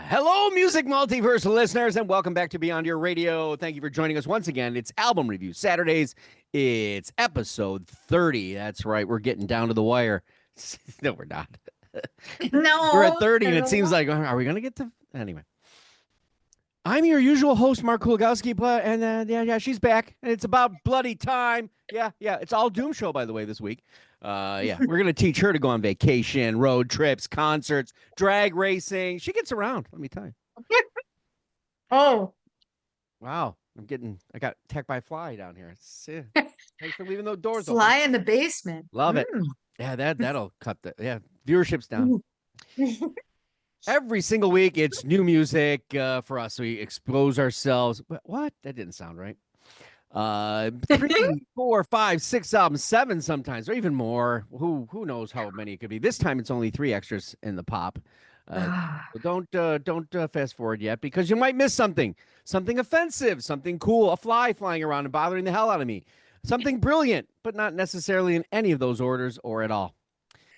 Hello, music multiverse listeners, and welcome back to Beyond Your Radio. Thank you for joining us once again. It's Album Review Saturdays. It's episode 30. That's right. We're getting down to the wire. No, we're not. No. We're at 30, and it seems like, are we going to get to... Anyway. I'm your usual host, Mark Kulagowski, and yeah, she's back, and it's about bloody time. Yeah, it's all Doom Show, by the way, this week. We're going to teach her to go on vacation, road trips, concerts, drag racing. She gets around, let me tell you. Oh. Wow. I got attacked by a fly down here. Thanks for leaving those doors open. Fly in the basement. Love it. Yeah, that'll cut viewership's down. Every single week, it's new music for us. We expose ourselves. What? That didn't sound right. 3, 4, 5, 6 albums, 7 sometimes, or even more. Who knows how many it could be? This time, it's only 3 extras in the pop. Don't fast forward yet, because you might miss something offensive, something cool, a fly flying around and bothering the hell out of me, something brilliant, but not necessarily in any of those orders or at all.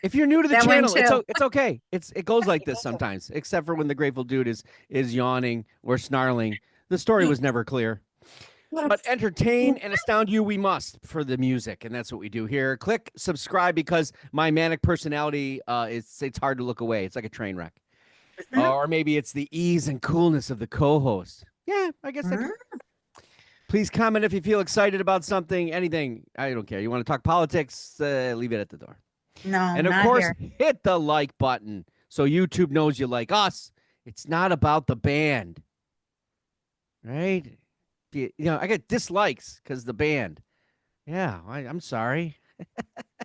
If you're new to the channel, it's okay. It goes like this sometimes, except for when the Grateful Dude is yawning or snarling. The story was never clear. But entertain and astound you we must for the music, and that's what we do here. Click subscribe, because my manic personality, it's hard to look away. It's like a train wreck. Or maybe it's the ease and coolness of the co-host. Yeah, I guess that. Please comment if you feel excited about something, anything. I don't care. You want to talk politics, leave it at the door. No, and of course, hit the like button so YouTube knows you like us. It's not about the band, right? I get dislikes because the band. Yeah, I'm sorry.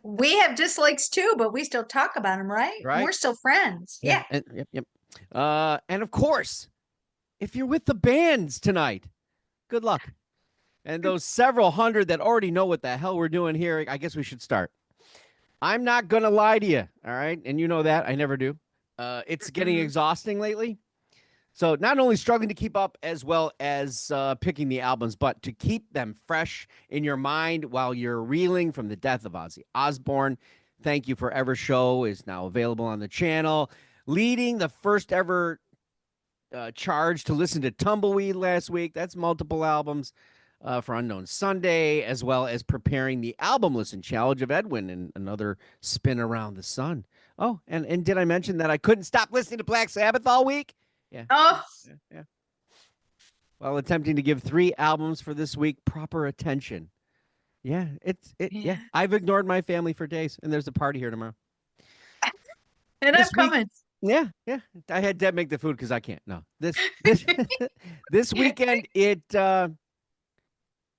We have dislikes too, but we still talk about them, right? We're still friends. Yeah. Yep. And of course, if you're with the bands tonight, good luck. And those several hundred that already know what the hell we're doing here, I guess we should start. I'm not going to lie to you, all right? And you know that. I never do. It's getting exhausting lately. So not only struggling to keep up as well as picking the albums, but to keep them fresh in your mind while you're reeling from the death of Ozzy Osbourne. Thank You Forever show is now available on the channel. Leading the first ever charge to listen to Tumbleweed last week. That's multiple albums. For Unknown Sunday, as well as preparing the album listen challenge of Edwin and another spin around the sun. Oh, and did I mention that I couldn't stop listening to Black Sabbath all week? Yeah. Oh. Yeah. While attempting to give 3 albums for this week proper attention. Yeah, yeah. I've ignored my family for days, and there's a party here tomorrow. And I'm coming. Yeah. I had Deb make the food because I can't. No, this weekend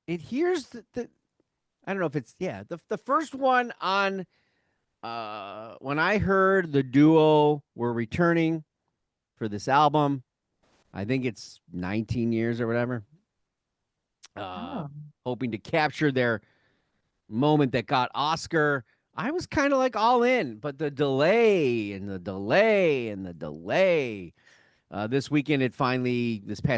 it hears the I don't know if it's the first one on when I heard the duo were returning for this album. I think it's 19 years or whatever. Hoping to capture their moment that got Oscar. I was kind of like all in, but the delay and the delay and the delay. This past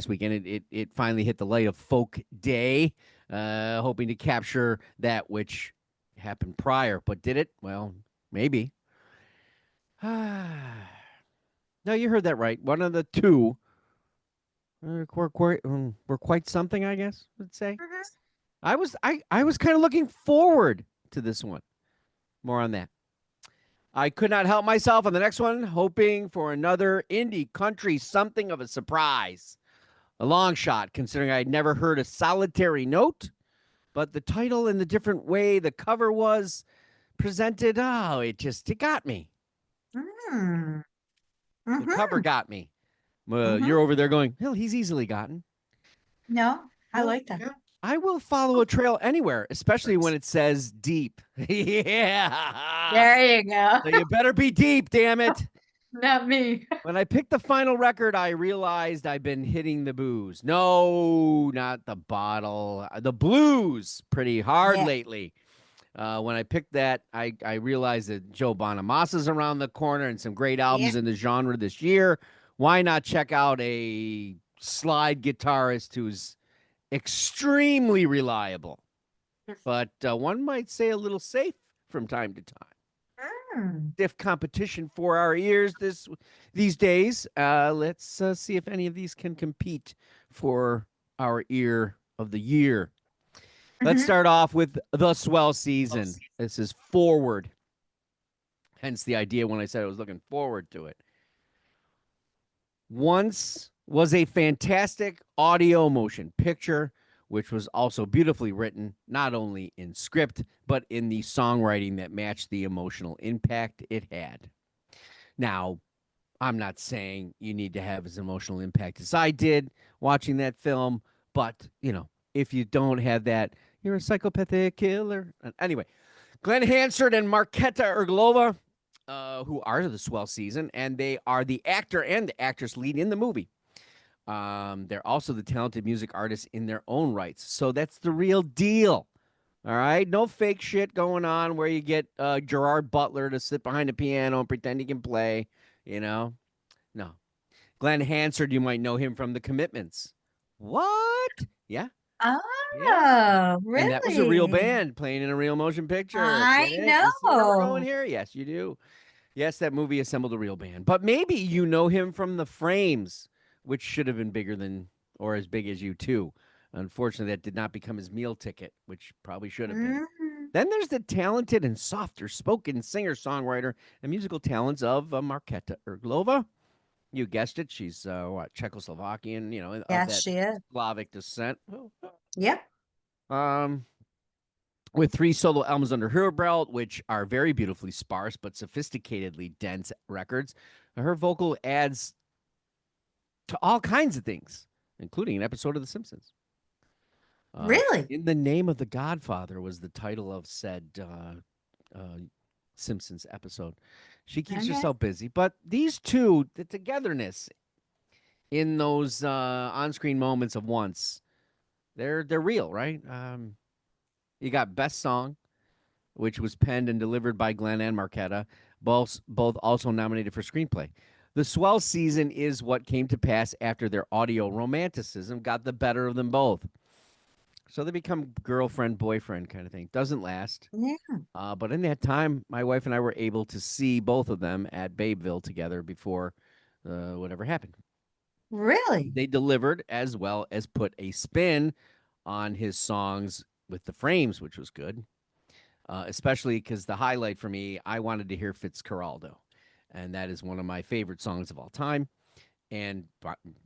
weekend, it finally hit the light of Folk Day, hoping to capture that which happened prior. But did it? Well, maybe. No, you heard that right. One of the two were quite something, I guess, would say. I was kind of looking forward to this one. More on that. I could not help myself on the next one, hoping for another indie country something of a surprise. A long shot, considering I'd never heard a solitary note, but the title and the different way the cover was presented, it got me. The cover got me. You're over there going, hell, he's easily gotten. No, I like that. I will follow a trail anywhere, especially when it says deep. Yeah. There you go. So you better be deep, damn it. Not me. When I picked the final record, I realized I've been hitting the booze. No, not the bottle. The blues pretty hard lately. When I picked that, I realized that Joe Bonamassa's around the corner and some great albums in the genre this year. Why not check out a slide guitarist who's extremely reliable, but one might say a little safe from time to time. stiff competition for our ears these days. Let's see if any of these can compete for our ear of the year. Let's start off with the swell season. This is Forward. Hence the idea when I said I was looking forward to it. Once was a fantastic audio motion picture, which was also beautifully written, not only in script, but in the songwriting that matched the emotional impact it had. Now, I'm not saying you need to have as emotional impact as I did watching that film, but, if you don't have that, you're a psychopathic killer. Anyway, Glenn Hansard and Marketa Erglova, who are the swell season, and they are the actor and the actress lead in the movie. They're also the talented music artists in their own rights. So that's the real deal. All right. No fake shit going on where you get Gerard Butler to sit behind the piano and pretend he can play. No. Glenn Hansard, you might know him from The Commitments. What? Yeah. Yeah. Oh, And that was a real really? band playing in a real motion picture. Get I it? You see where we're going know. here? Yes, you do. Yes, that movie assembled a real band. But maybe you know him from The Frames, which should have been bigger than or as big as you too. Unfortunately, that did not become his meal ticket, which probably should have been. Mm, Then there's the talented and softer spoken singer, songwriter, and musical talents of Marketa Erglova. You guessed it. She's Czechoslovakian, of yes, that she is. Slavic descent. Yep. With 3 solo albums under her belt, which are very beautifully sparse but sophisticatedly dense records, her vocal adds to all kinds of things, including an episode of The Simpsons. Really? In the Name of the Godfather was the title of said Simpsons episode. She keeps Okay. herself busy, but these two, the togetherness in those on-screen moments of once, they're real, right? You got Best Song, which was penned and delivered by Glenn and Marketa, both also nominated for screenplay. The swell season is what came to pass after their audio romanticism got the better of them both. So they become girlfriend, boyfriend kind of thing. Doesn't last. Yeah. But in that time, my wife and I were able to see both of them at Babeville together before whatever happened. Really? They delivered as well as put a spin on his songs with the Frames, which was good. Especially because the highlight for me, I wanted to hear Fitzcarraldo. And that is one of my favorite songs of all time. And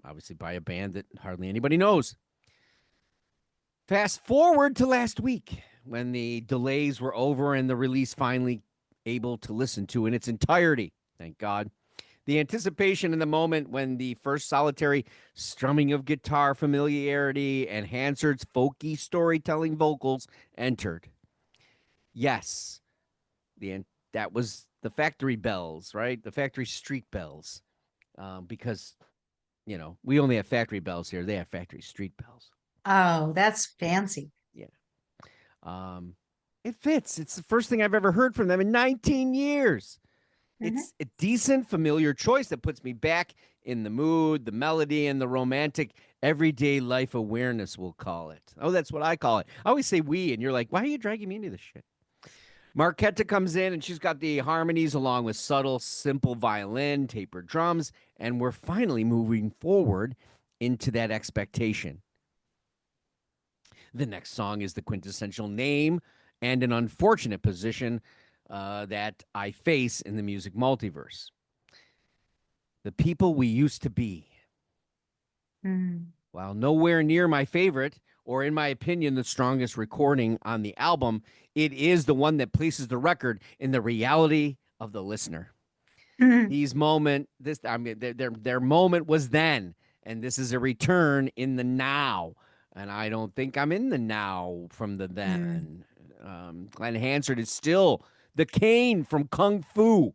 obviously by a band that hardly anybody knows. Fast forward to last week when the delays were over and the release finally able to listen to in its entirety. Thank God. The anticipation in the moment when the first solitary strumming of guitar familiarity and Hansard's folky storytelling vocals entered. Yes, that was the factory bells, right? The factory street bells. Because, we only have factory bells here. They have factory street bells. Oh, that's fancy. Yeah. It fits. It's the first thing I've ever heard from them in 19 years. It's a decent, familiar choice that puts me back in the mood, the melody, and the romantic everyday life awareness, we'll call it. Oh, that's what I call it. I always say we, and you're like, why are you dragging me into this shit? Marketa comes in, and she's got the harmonies along with subtle, simple violin, tapered drums, and we're finally moving forward into that expectation. The next song is the quintessential name and an unfortunate position that I face in the music multiverse. The People We Used to Be. While nowhere near my favorite, or in my opinion, the strongest recording on the album, it is the one that places the record in the reality of the listener. Their moment was then, and this is a return in the now. And I don't think I'm in the now from the then. Glenn Hansard is still the Kane from Kung Fu,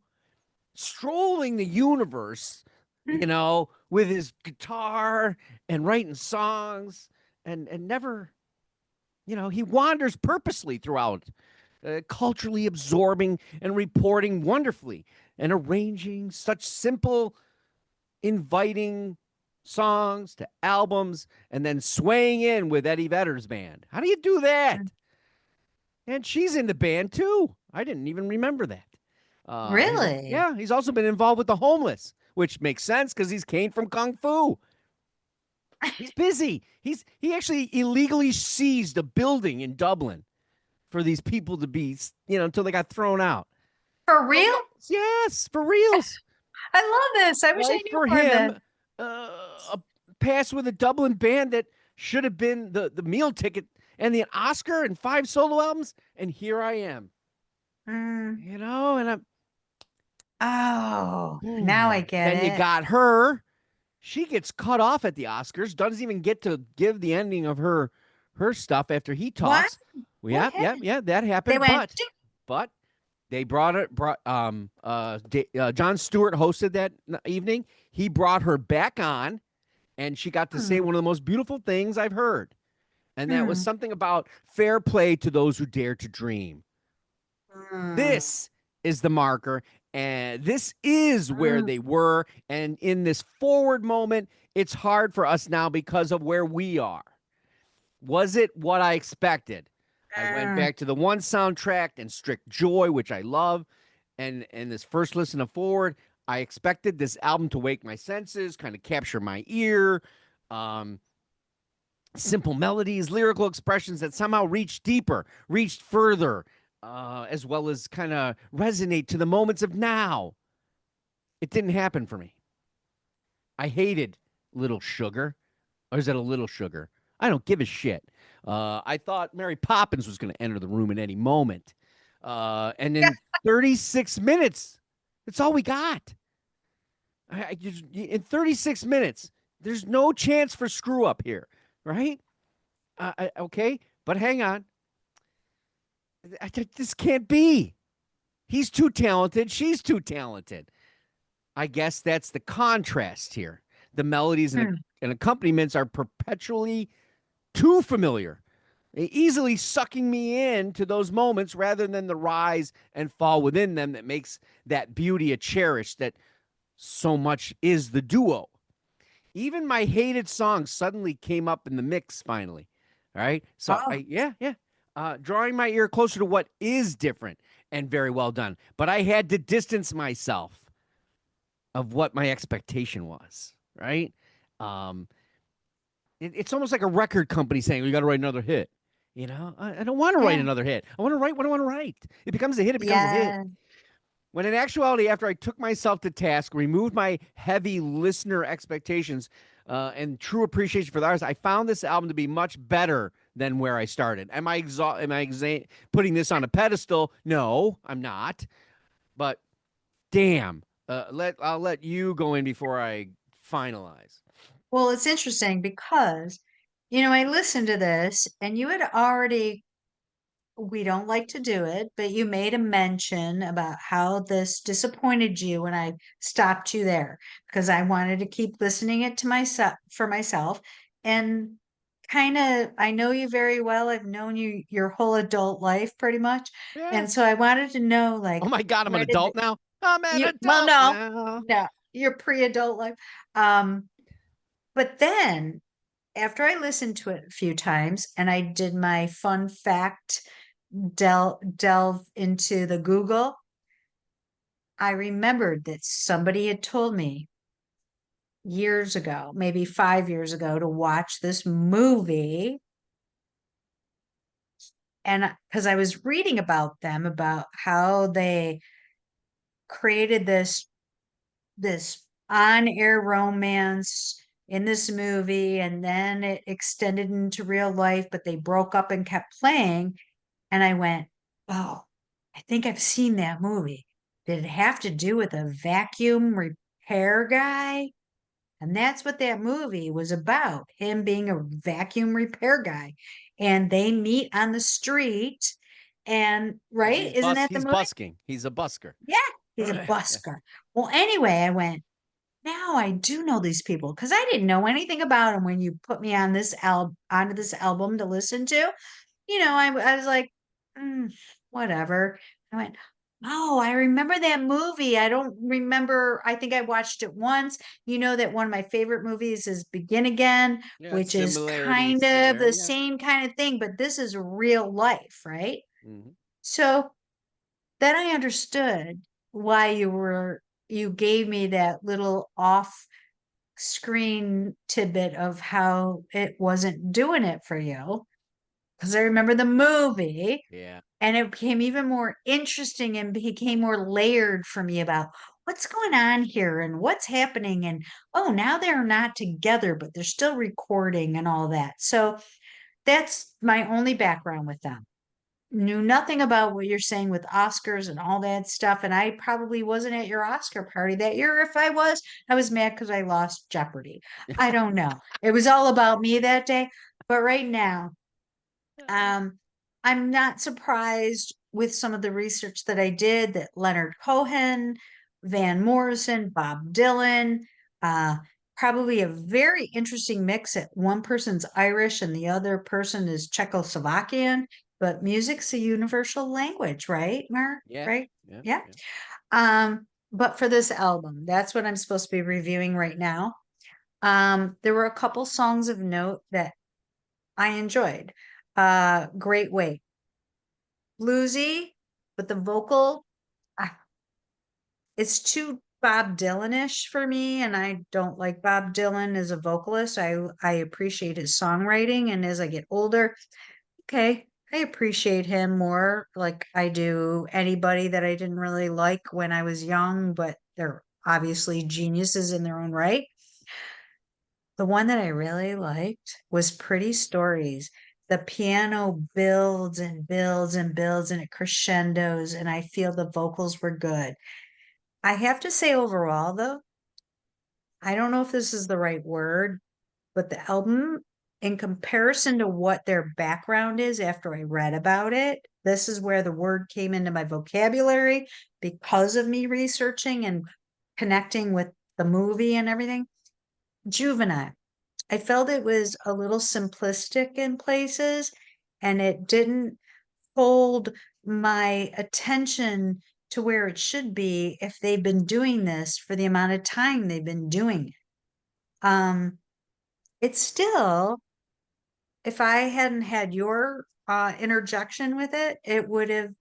strolling the universe, with his guitar and writing songs and never, he wanders purposely throughout, culturally absorbing and reporting wonderfully and arranging such simple, inviting songs to albums and then swaying in with Eddie Vedder's band. How do you do that? And she's in the band too. I didn't even remember that. Really? He's also been involved with the homeless, which makes sense because he's Kane from Kung Fu. He's busy. He actually illegally seized a building in Dublin for these people to be, until they got thrown out. For real? Yes, for reals. I love this. I wish I Life knew for more of him. this. A pass with a Dublin band that should have been the meal ticket and the Oscar and 5 solo albums, and here I am. Mm. And I'm. Oh, now I get Then you it. got her. She gets cut off at the Oscars. Doesn't even get to give the ending of her stuff after he What? talks. What happened? Yeah, that They happened. went, But they brought Jon Stewart hosted that evening. He brought her back on, and she got to say hmm, one of the most beautiful things I've heard. And that was hmm, something about fair play to those who dare to dream. hmm, This is the marker, and this is where hmm, they were. And in this forward moment, it's hard for us now because of where we are. Was it what I expected? I went hmm. back to the one soundtrack and Strict Joy, which I love, and this first listen of Forward. I expected this album to wake my senses, kind of capture my ear. Um, Simple melodies, lyrical expressions that somehow reached deeper, reached further, as well as kind of resonate to the moments of now. It didn't happen for me. I hated Little Sugar. Or is it a Little Sugar? I don't give a shit. I thought Mary Poppins was going to enter the room at any moment. And Yeah. in 36 minutes, that's all we got. In 36 minutes, there's no chance for screw up here, right? Okay, but hang on. This can't be. He's too talented. She's too talented. I guess that's the contrast here. The melodies Hmm. and accompaniments are perpetually too familiar, easily sucking me into those moments rather than the rise and fall within them that makes that beauty a cherish that so much is the duo. Even my hated songs suddenly came up in the mix finally. All right. So Oh, drawing my ear closer to what is different and very well done. But I had to distance myself of what my expectation was. Right. Um, it's almost like a record company saying, "You got to write another hit." I don't want to write yeah. another hit. I want to write what I want to write. It becomes a hit. It becomes a hit. Yeah. When in actuality, after I took myself to task, removed my heavy listener expectations and true appreciation for the artist, I found this album to be much better than where I started. Am I putting this on a pedestal? No, I'm not. But damn, I'll let you go in before I finalize. Well, it's interesting because, I listened to this and you had already, we don't like to do it, but you made a mention about how this disappointed you when I stopped you there because I wanted to keep listening it to myself for myself. And I know you very well. I've known you your whole adult life pretty much. Yeah. And so I wanted to know, Oh like, my God, I'm an where did adult now. I'm an well, adult no, now. no, you're pre-adult life. Um, but then after I listened to it a few times and I did my fun fact delve into the Google, I remembered that somebody had told me years ago, maybe 5 years ago, to watch this movie. And because I was reading about them, about how they created this on-air romance in this movie, and then it extended into real life, but they broke up and kept playing. And I went, oh, I think I've seen that movie. Did it have to do with a vacuum repair guy? And that's what that movie was about, him being a vacuum repair guy. And they meet on the street. And Because right, isn't that the he's movie? busking. He's a busker. Yeah, he's a busker. Well, anyway, I went, now I do know these people because I didn't know anything about them when you put me on this onto this album to listen to. I was like, "Mm, whatever." I went, oh, I remember that movie. I don't remember. I think I watched it once. You know that one of my favorite movies is Begin Again, Yeah, which is kind similarities of there. the Yeah. same kind of thing, but this is real life, right? Mm-hmm. So then I understood. why you gave me that little off screen tidbit of how it wasn't doing it for you. Because I remember the movie Yeah. and it became even more interesting and became more layered for me about what's going on here and what's happening. And oh, now they're not together, but they're still recording and all that. So that's my only background with them. Knew nothing about what you're saying with Oscars and all that stuff. And I probably wasn't at your Oscar party that year. If I was mad because I lost Jeopardy. I don't know. It was all about me that day. But right now, um, I'm not surprised with some of the research that I did that Leonard Cohen, Van Morrison, Bob Dylan, uh, probably a very interesting mix that one person's Irish and the other person is Czechoslovakian, but music's a universal language, right, Mark? Yeah. Right? Yeah. Yeah. Yeah. But for this album, that's what I'm supposed to be reviewing right now. There were a couple songs of note that I enjoyed. Great Weight, bluesy, but the vocal, ah, it's too Bob Dylan-ish for me, and I don't like Bob Dylan as a vocalist. I appreciate his songwriting, and as I get older, okay, I appreciate him more like I do anybody that I didn't really like when I was young, but they're obviously geniuses in their own right. The one that I really liked was Pretty Stories. The piano builds and builds and builds and it crescendos, and I feel the vocals were good. I have to say, overall, though, I don't know if this is the right word, but the album, in comparison to what their background is after I read about it, this is where the word came into my vocabulary because of me researching and connecting with the movie and everything. Juvenile. I felt it was a little simplistic in places and it didn't hold my attention to where it should be if they've been doing this for the amount of time they've been doing it. It's still, if I hadn't had your interjection with it, it would have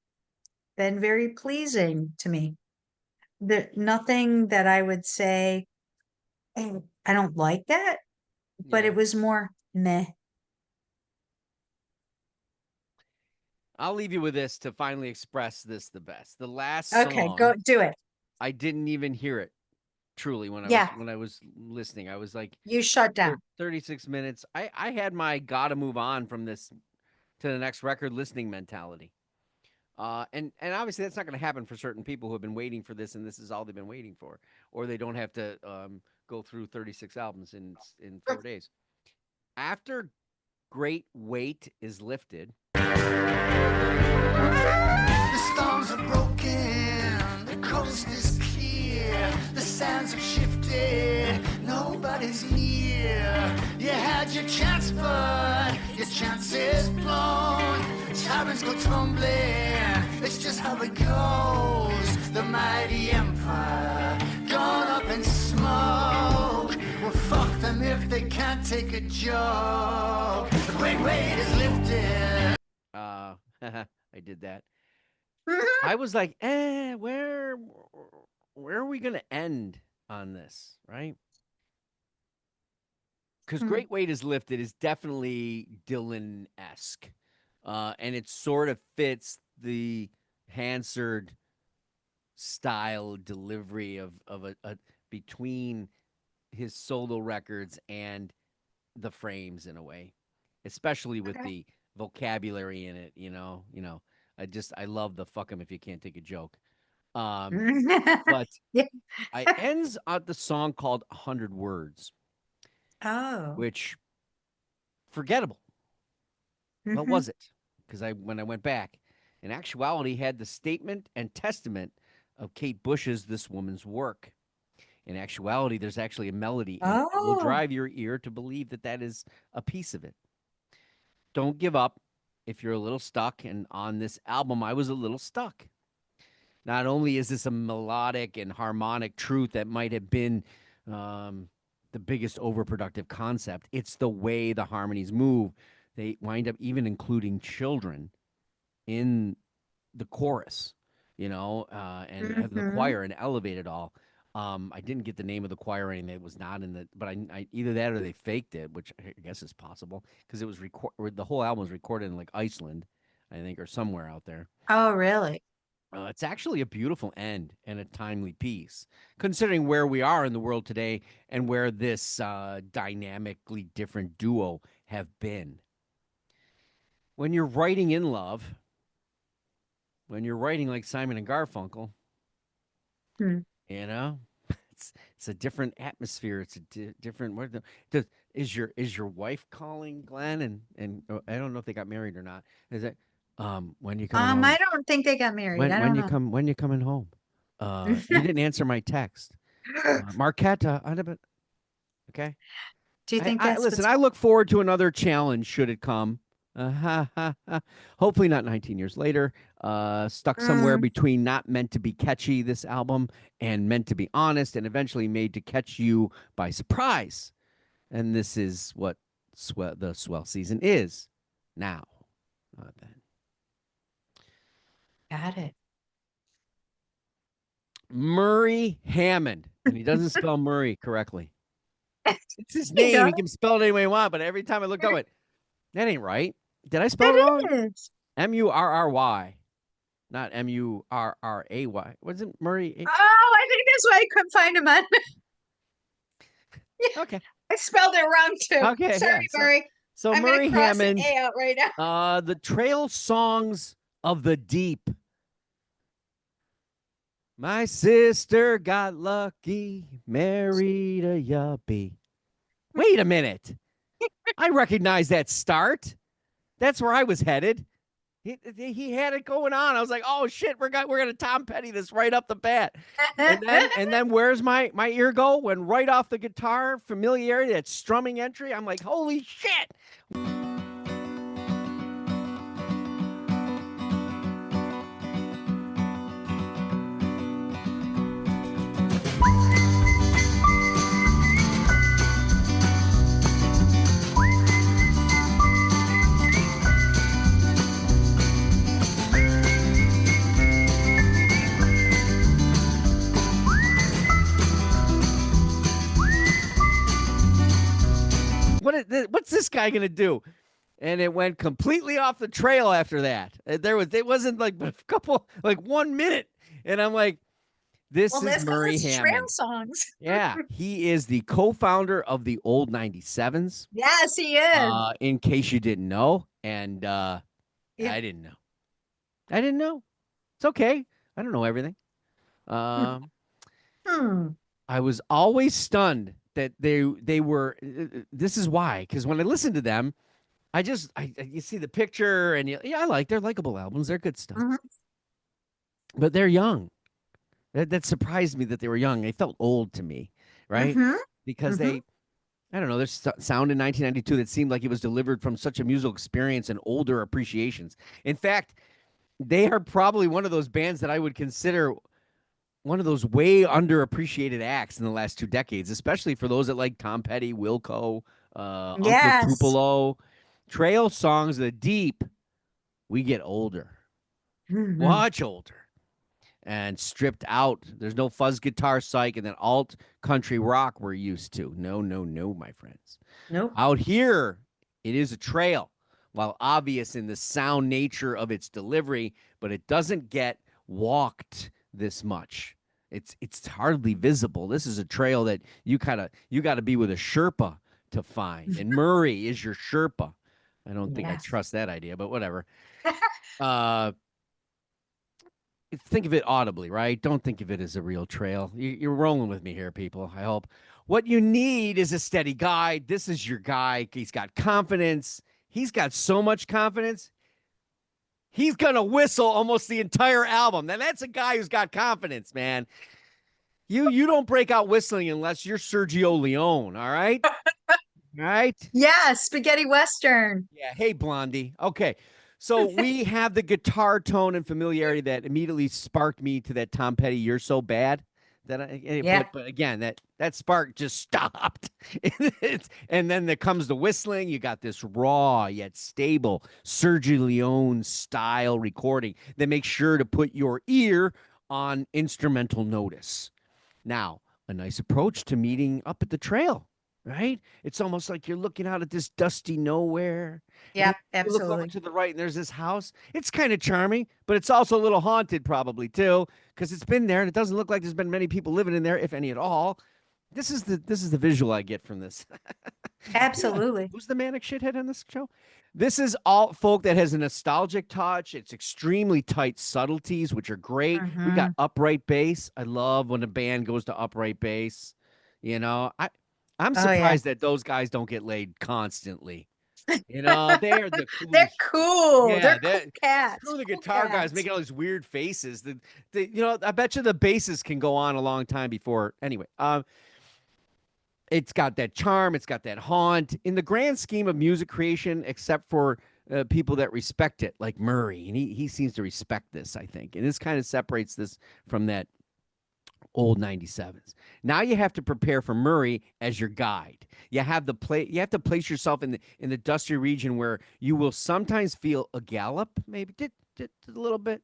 been very pleasing to me. Nothing that I would say, "Oh, I don't like that," but Yeah. it was more meh. I'll leave you with this to finally express this the best. The last Okay, go song, do it. I didn't even hear it truly Yeah, when I was listening. I was like you shut down. 36 minutes. I had my gotta move on from this to the next record listening mentality. And obviously that's not going to happen for certain people who have been waiting for this, and this is all they've been waiting for, or they don't have to go through 36 albums in 4 days. After Great Weight is lifted, The storms are broken, the coast is clear, the sands have shifted, nobody's near. You had your chance, but your chance is blown. Tyrants go tumbling, it's just how it goes. The mighty empire, gone up in smoke. Well, fuck them if they can't take a joke. The great weight is lifted. I did that. I was like, where are we going to end on this, right? Because Hmm. Great Weight is Lifted is definitely Dylan esque, and it sort of fits the Hansard style delivery of a between his solo records and the Frames in a way, especially with Okay. the vocabulary in it. I love the fuck 'em if you can't take a joke. Um, but Yeah. I ends on the song called "100 Words," Oh. which forgettable. What Hmm. was it? Because I when I went back, in actuality, had the statement and testament of Kate Bush's "This Woman's Work." In actuality, there's actually a melody in it that will Oh. drive your ear to believe that that is a piece of it. Don't give up if you're a little stuck. And on this album, I was a little stuck. Not only is this a melodic and harmonic truth that might have been um, the biggest overproductive concept, it's the way the harmonies move. They wind up even including children in the chorus. and have the choir and elevate it all. I didn't get the name of the choir or anything. It was not in the, but I either that or they faked it, which I guess is possible because it was the whole album was recorded in like Iceland, I think, or somewhere out there. Oh, really? It's actually a beautiful end and a timely piece, considering where we are in the world today and where this dynamically different duo have been. When you're writing in love, when you're writing like Simon and Garfunkel, Hmm. you know, it's a different atmosphere. It's a different. Is your wife calling Glenn? And I don't know if they got married or not. Is it when you coming home? I don't think they got married. I When don't you know. come when you coming home? You didn't answer my text. Marquetta, okay. Do you think I that's listen. what's I look forward to another challenge should it come. Hopefully not 19 years later. Stuck somewhere between not meant to be catchy, this album, and meant to be honest, and eventually made to catch you by surprise. And this is what the swell season is now. Then got it? Murry Hammond, and he doesn't spell Murray correctly. It's his He name. does. He can spell it any way he wants, but every time I look up it, that ain't right. Did I spell it wrong? It is. Murry, not Murray. What is it, Murray? Oh, I think that's why I couldn't find him on. Okay. I spelled it wrong too. Okay, Sorry, yeah, Murray. So I'm Murry gonna cross Hammond, an A out right now. the Trail Songs of the Deep. My sister got lucky, married a yuppie. Wait a minute. I recognize that start. That's where I was headed. He had it going on. I was like, oh shit, we're gonna Tom Petty this right up the bat. And then where's my ear go? When right off the guitar, familiarity, that strumming entry, I'm like, holy shit. What's this guy gonna do? And it went completely off the trail after that. It wasn't like a couple, like 1 minute, and I'm like, this Well, is that's 'cause Murry it's Hammond. trail songs. Yeah, he is the co-founder of the Old 97s. Yes, he is. In case you didn't know, and I didn't know. I didn't know. It's okay. I don't know everything. I was always stunned that they were. This is why, because when I listened to them, you see the picture and I like they're likable albums. They're good stuff, but they're young. That surprised me that they were young. They felt old to me, right? Because they, I don't know, there's sound in 1992 that seemed like it was delivered from such a musical experience and older appreciations. In fact, they are probably one of those bands that I would consider one of those way underappreciated acts in the last 2 decades, especially for those that like Tom Petty, Wilco, Yes. Uncle Tupelo. Trail Songs of the Deep, we get older, much older, and stripped out. There's no fuzz guitar psych and then alt country rock we're used to. No, my friends. Nope. Out here, it is a trail, while obvious in the sound nature of its delivery, but it doesn't get walked this much. It's hardly visible. This is a trail that you got to be with a Sherpa to find, and Murray is your Sherpa. I don't think I trust that idea, but whatever. Think of it audibly, right? Don't think of it as a real trail. You're rolling with me here, people, I hope. What you need is a steady guide. This is your guy. He's got confidence. He's got so much confidence. He's going to whistle almost the entire album. Now, that's a guy who's got confidence, man. You don't break out whistling unless you're Sergio Leone, all right? All right? Yeah, spaghetti western. Yeah. Hey, Blondie. Okay. So we have the guitar tone and familiarity that immediately sparked me to that Tom Petty "You're So Bad" Yeah. But again, that spark just stopped. And then there comes the whistling. You got this raw yet stable Sergio Leone style recording that makes sure to put your ear on instrumental notice. Now, a nice approach to meeting up at the trail, right? It's almost like you're looking out at this dusty nowhere, and Yeah, you look over absolutely. to the right, and there's this house. It's kind of charming, but it's also a little haunted, probably too, because it's been there, and it doesn't look like there's been many people living in there, if any at all. This is the visual I get from this. Yeah. Absolutely. Who's the manic shithead on this show? This is all folk that has a nostalgic touch. It's extremely tight subtleties, which are great. We got Hmm. upright bass. I love when a band goes to upright bass. I'm Oh yeah. surprised that those guys don't get laid constantly. They're the They're coolest. cool. Yeah, They're cool that cats. screw the Cool guitar guys cats. making all these weird faces. I bet you the basses can go on a long time before. Anyway, it's got that charm, it's got that haunt in the grand scheme of music creation, except for people that respect it, like Murray, and he seems to respect this, I think, and this kind of separates this from that old 97s. Now you have to prepare for Murray as your guide. You have to place yourself in the dusty region where you will sometimes feel a gallop, maybe a little bit,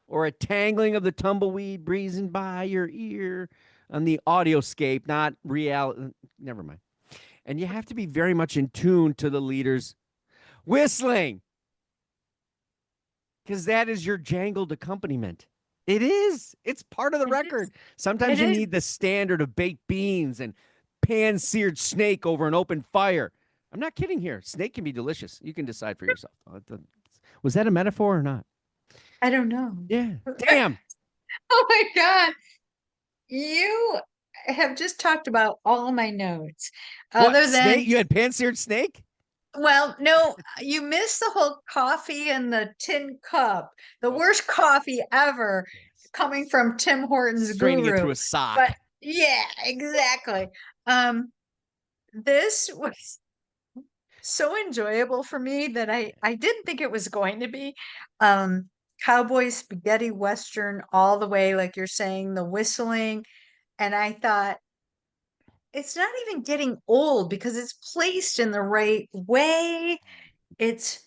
or a tangling of the tumbleweed breezing by your ear on the audioscape, not reality. Never mind. And you have to be very much in tune to the leader's whistling, because that is your jangled accompaniment. It is. It's part of the It is. record. It Sometimes you is. need the standard of baked beans and pan-seared snake over an open fire. I'm not kidding here. Snake can be delicious. You can decide for yourself. Was that a metaphor or not? I don't know. Yeah. Damn. Oh my God. You have just talked about all my notes. What? Other Snake? than, You had pan-seared snake? well, no, you missed the whole coffee in the tin cup. The worst coffee ever coming from Tim Hortons Straining it through Guru. a sock. But yeah, exactly. This was so enjoyable for me that I didn't think it was going to be. Um, Cowboy spaghetti western all the way, like you're saying, the whistling. And I thought, it's not even getting old because it's placed in the right way. It's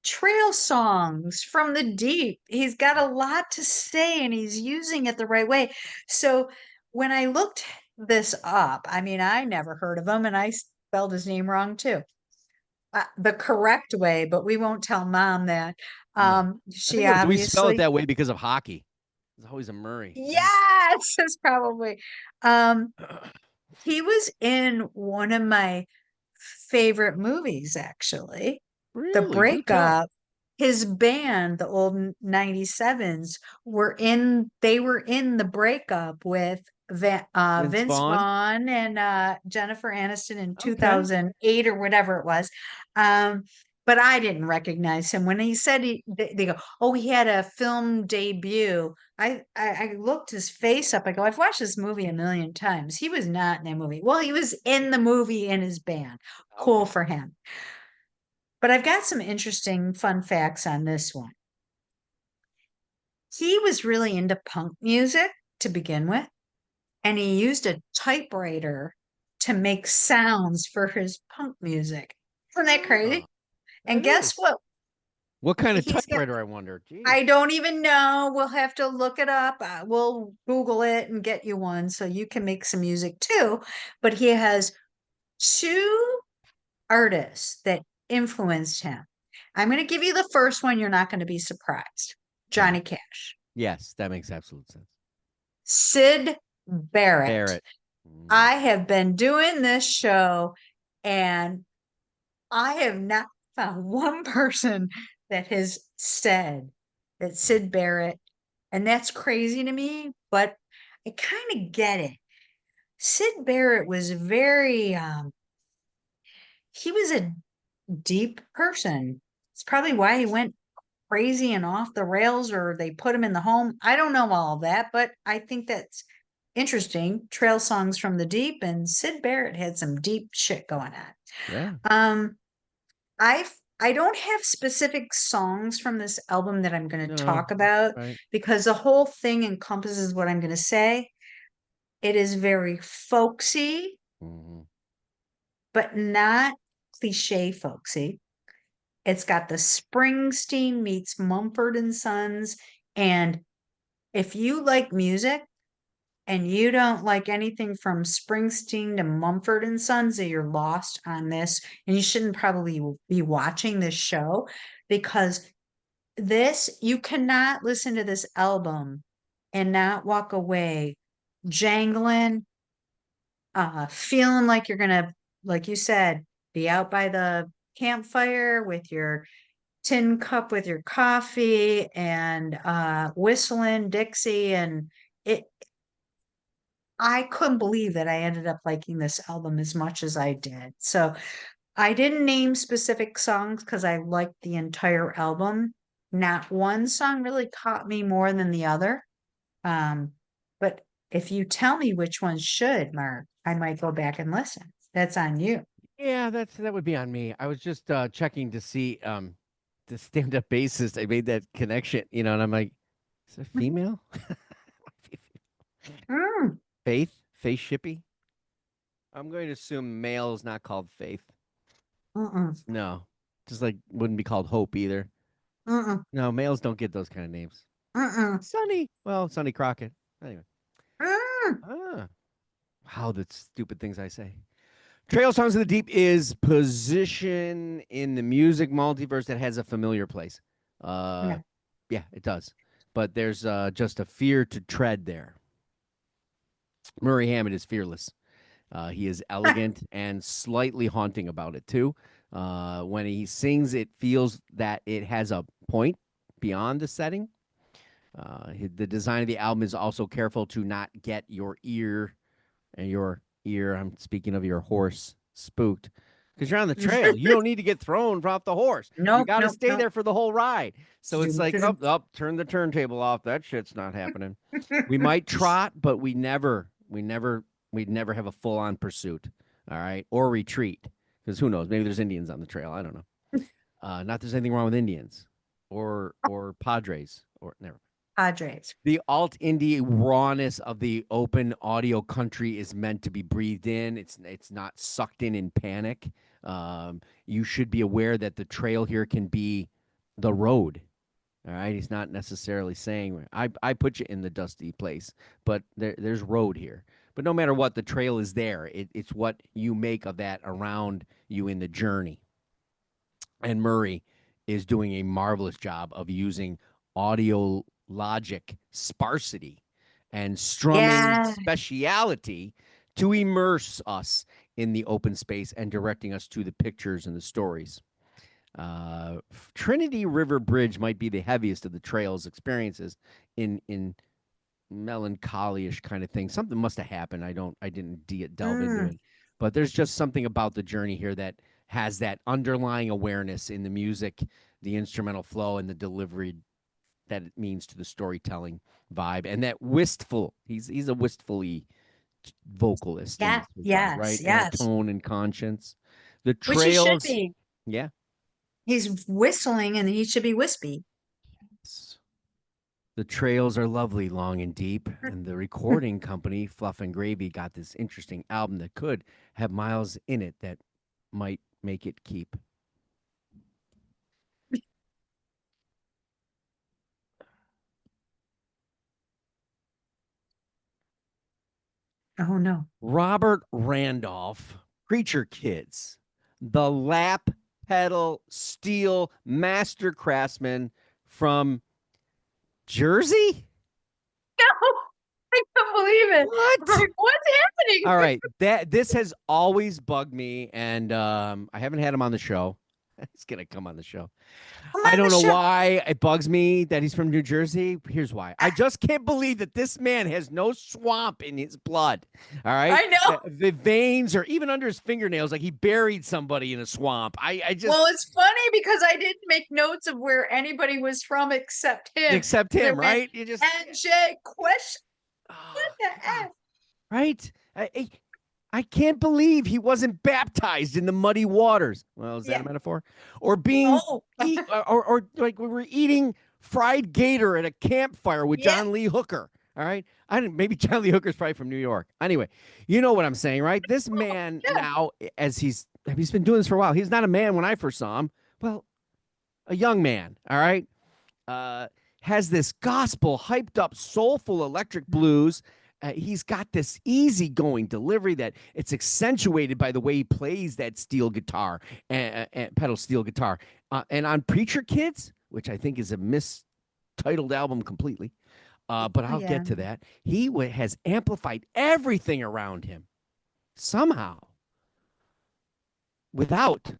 trail songs from the deep. He's got a lot to say and he's using it the right way. So when I looked this up, I mean, I never heard of him and I spelled his name wrong too. The correct way, but we won't tell mom that. No. I She think we spell it obviously, that way because of hockey. It's always a Murray. yes, that's probably. Um, he was in one of my favorite movies, actually. The Really? Do tell. Breakup. His band, the old 97s, they were in the breakup with Vince Vince Vaughn? Vaughn and Jennifer Aniston in Okay. 2008 or whatever it was. Um, but I didn't recognize him when he said they go, oh, he had a film debut. I looked his face up. I go, I've watched this movie a million times. He was not in that movie. Well, he was in the movie in his band. Cool Okay. for him. But I've got some interesting fun facts on this one. He was really into punk music to begin with, and he used a typewriter to make sounds for his punk music. Isn't that Oh, crazy? And that guess is. what? What kind of He's got, typewriter, I wonder? Jeez. I don't even know. We'll have to look it up. We'll Google it and get you one so you can make some music too. But he has two artists that influenced him. I'm going to give you the first one. You're not going to be surprised. All right. Johnny Cash. Yes, that makes absolute sense. Sid Barrett. Barrett. I have been doing this show and I have not found one person that has said that Sid Barrett, and that's crazy to me, but I kind of get it. Sid Barrett was he was a deep person. It's probably why he went crazy and off the rails, or they put him in the home. I don't know all of that, but I think that's interesting. Trail songs from the deep, and Sid Barrett had some deep shit going on. Yeah. Um, I don't have specific songs from this album that I'm going to No. talk about Right. because the whole thing encompasses what I'm going to say. It is very folksy, but not cliche folksy. It's got the Springsteen meets Mumford and Sons. And if you like music and you don't like anything from Springsteen to Mumford and Sons, that you're lost on this. And you shouldn't probably be watching this show, because you cannot listen to this album and not walk away jangling, feeling like you're gonna, like you said, be out by the campfire with your tin cup with your coffee and whistling Dixie. And I couldn't believe that I ended up liking this album as much as I did. So I didn't name specific songs because I liked the entire album. Not one song really caught me more than the other. But if you tell me which one should, Mark, I might go back and listen. That's on you. Yeah, that would be on me. I was just checking to see the stand-up bassist. I made that connection, and I'm like, is it female? Mm, Faith Shippey. I'm going to assume male is not called Faith. mm-mm, No, just like wouldn't be called Hope either. mm-mm, No, males don't get those kind of names. mm-mm, Sonny Crockett. Anyway. mm. How the stupid things I say. Trail Songs of the Deep is position in the music multiverse that has a familiar place. Yeah. Yeah, it does. But there's just a fear to tread there. Murry Hammond is fearless. He is elegant and slightly haunting about it, too. When he sings, it feels that it has a point beyond the setting. The design of the album is also careful to not get your ear, I'm speaking of your horse, spooked. Because you're on the trail. You don't need to get thrown off the horse. You Nope, got to nope, stay nope. there for the whole ride. So it's like, Zoom, turn the turntable off. That shit's not happening. We might trot, but we'd never have a full-on pursuit, all right, or retreat, because who knows? Maybe there's Indians on the trail. I don't know. Not there's anything wrong with Indians or Padres or never. Padres. The alt indie rawness of the open audio country is meant to be breathed in. It's not sucked in panic. You should be aware that the trail here can be the road. All right, he's not necessarily saying I put you in the dusty place, but there's road here. But no matter what, the trail is there. It's what you make of that around you in the journey. And Murray is doing a marvelous job of using audio logic sparsity and strumming speciality to immerse us in the open space and directing us to the pictures and the stories. Trinity River Bridge might be the heaviest of the trail's experiences in melancholy-ish kind of thing. Something must have happened. I didn't delve into it, but there's just something about the journey here that has that underlying awareness in the music, the instrumental flow, and the delivery that it means to the storytelling vibe, and that wistful. He's a wistfully vocalist. Yeah, in this yes, regard, right? yes. And a tone and conscience. The Which he should trails. be. Yeah. He's whistling and he should be wispy. The trails are lovely, long and deep, and the recording company, Fluff and Gravy, got this interesting album that could have miles in it that might make it keep. Oh, no. Robert Randolph, Preacher Kids, the lap pedal steel master craftsman from Jersey? No, I can't believe it. What? Like, what's happening? All right, this has always bugged me, and I haven't had him on the show. He's gonna come on the show. I don't know why it bugs me that he's from New Jersey. Here's why. I just can't believe that this man has no swamp in his blood. All right. I know. The veins are even under his fingernails, like he buried somebody in a swamp. I just. Well, it's funny because I didn't make notes of where anybody was from except him. Right? You just NJ question. What the F? Right? I can't believe he wasn't baptized in the muddy waters. Well, is that a metaphor? Or being or like we were eating fried gator at a campfire with John Lee Hooker. All right. I didn't. Maybe John Lee Hooker's probably from New York. Anyway, you know what I'm saying, right? This man Yeah. now, as he's been doing this for a while. He's not a man when I first saw him. Well, a young man. All right. Uh, has this gospel hyped up, soulful electric blues. He's got this easygoing delivery that it's accentuated by the way he plays that steel guitar and pedal steel guitar. And on Preacher Kids, which I think is a mistitled album completely, but I'll Yeah. get to that. He has amplified everything around him somehow without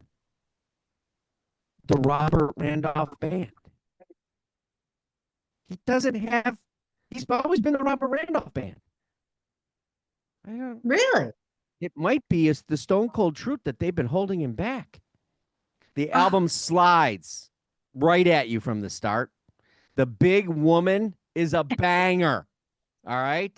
the Robert Randolph Band. He doesn't have. He's always been the Robert Randolph Band. I don't. Really? It might be the stone cold truth that they've been holding him back. The Ah. album slides right at you from the start. The Big Woman is a banger. All right.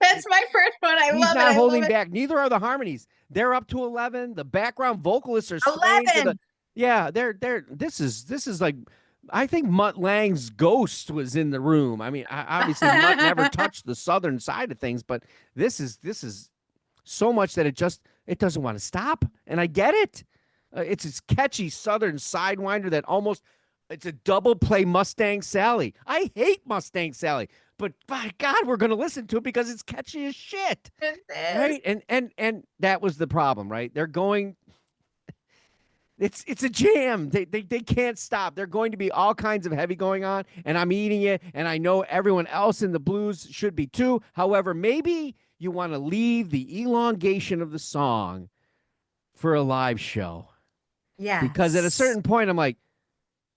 That's my first one. I He's love it. not I holding love it. back. Neither are the harmonies. They're up to 11. The background vocalists are swaying to the. 11. Yeah, they're. This is like. I think Mutt Lange's ghost was in the room. I mean, obviously Mutt never touched the southern side of things, but this is so much that it doesn't want to stop, and I get it. It's this catchy southern sidewinder that almost it's a double play Mustang Sally. I hate Mustang Sally, but by God, we're going to listen to it because it's catchy as shit, right? And that was the problem, right? They're going. It's a jam. They can't stop. They're going to be all kinds of heavy going on, and I'm eating it, and I know everyone else in the blues should be too. However, maybe you want to leave the elongation of the song for a live show. Yeah. Because at a certain point, I'm like,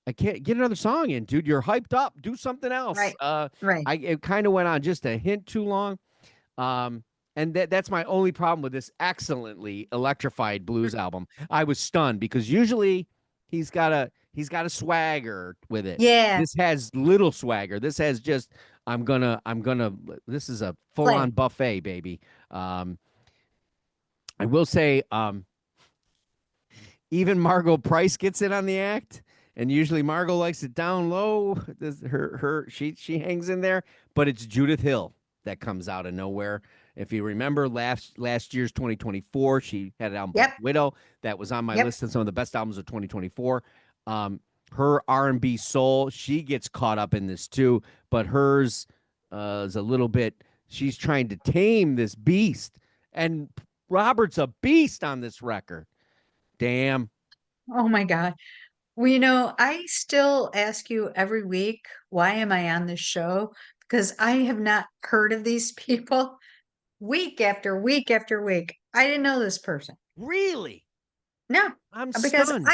I can't get another song in, dude. You're hyped up. Do something else. Right. Right. It kind of went on just a hint too long. And that's my only problem with this excellently electrified blues album. I was stunned because usually he's got a swagger with it. Yeah. This has little swagger. This has just this is a full-on buffet, baby. I will say even Margot Price gets in on the act, and usually Margot likes it down low. She hangs in there, but it's Judith Hill that comes out of nowhere. If you remember last year's 2024, she had an album Black Widow that was on my list of some of the best albums of 2024. Her R&B soul, she gets caught up in this too, but hers is a little bit. She's trying to tame this beast, and Robert's a beast on this record. Damn. Oh my God. Well, I still ask you every week, why am I on this show? Because I have not heard of these people. Week after week after week. I didn't know this person. Really? No. I'm because stunned.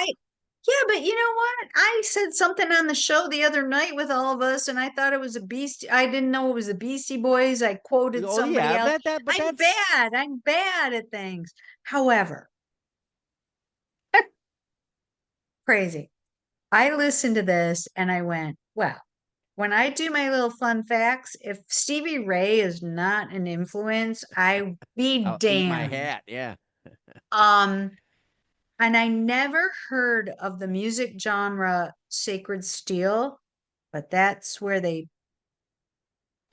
Yeah, but you know what? I said something on the show the other night with all of us, and I thought it was a Beastie. I didn't know it was the Beastie Boys. I quoted somebody else. I'm bad at things. However, crazy. I listened to this and I went, well, when I do my little fun facts, if Stevie Ray is not an influence, I'll eat my hat. Yeah. And I never heard of the music genre Sacred Steel, but that's where they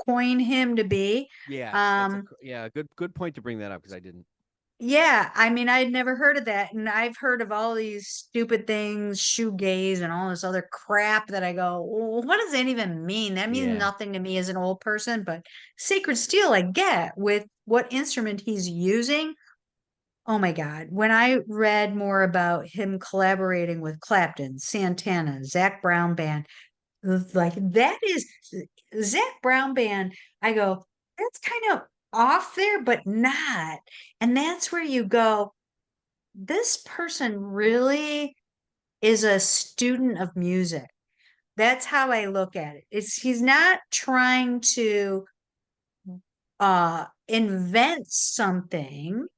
coin him to be. Yeah. Good point to bring that up because I didn't. Yeah, I mean, I'd never heard of that, and I've heard of all these stupid things, shoegaze and all this other crap that I go, well, what does that even mean? That means nothing to me as an old person, but Sacred Steel I get with what instrument he's using. Oh my God. When I read more about him collaborating with Clapton, Santana, Zac Brown Band, like that is Zac Brown Band, I go, that's kind of off there, but not. And that's where you go, this person really is a student of music. That's how I look at it. He's not trying to invent something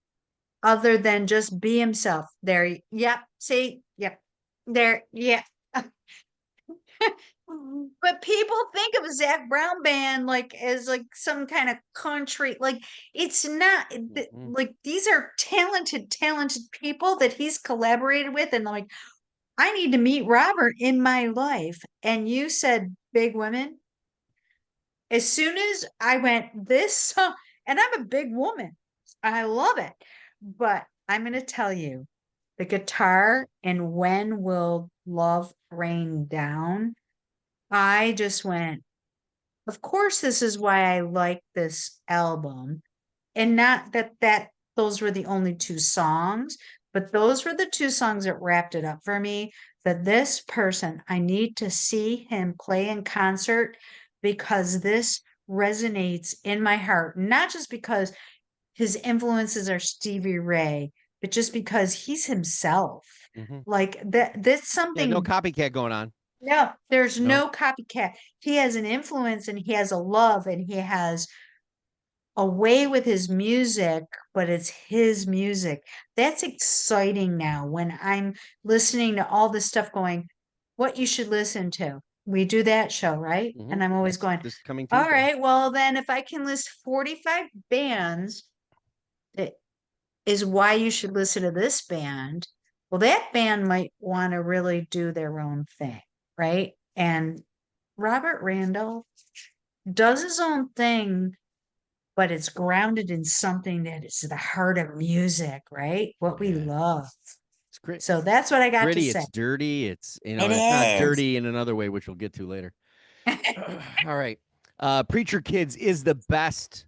other than just be himself. There, yep, see, yep, there, yeah. But people think of a Zach Brown band like as like some kind of country, like it's not. Like these are talented people that he's collaborated with, and like I need to meet Robert in my life. And you said big women. As soon as I went this song, and I'm a big woman, I love it. But I'm going to tell you, the guitar and When Will Love Rain Down, I just went, of course, this is why I like this album. And not that those were the only two songs, but those were the two songs that wrapped it up for me. That this person, I need to see him play in concert because this resonates in my heart, not just because his influences are Stevie Ray, but just because he's himself. Like that's something. Yeah, no copycat going on. No, there's no copycat. He has an influence and he has a love and he has a way with his music, but it's his music. That's exciting now when I'm listening to all this stuff going, what you should listen to. We do that show, right? And I'm always going, this coming all Tuesday. right, well, then if I can list 45 bands that is why you should listen to this band, well, that band might want to really do their own thing, right? And Robert Randall does his own thing, but it's grounded in something that is the heart of music, right? What we love. It's great. So that's what I got Gritty, to say. it's dirty. It's It it's not is. dirty in another way, which we'll get to later. All right. Preacher Kids is the best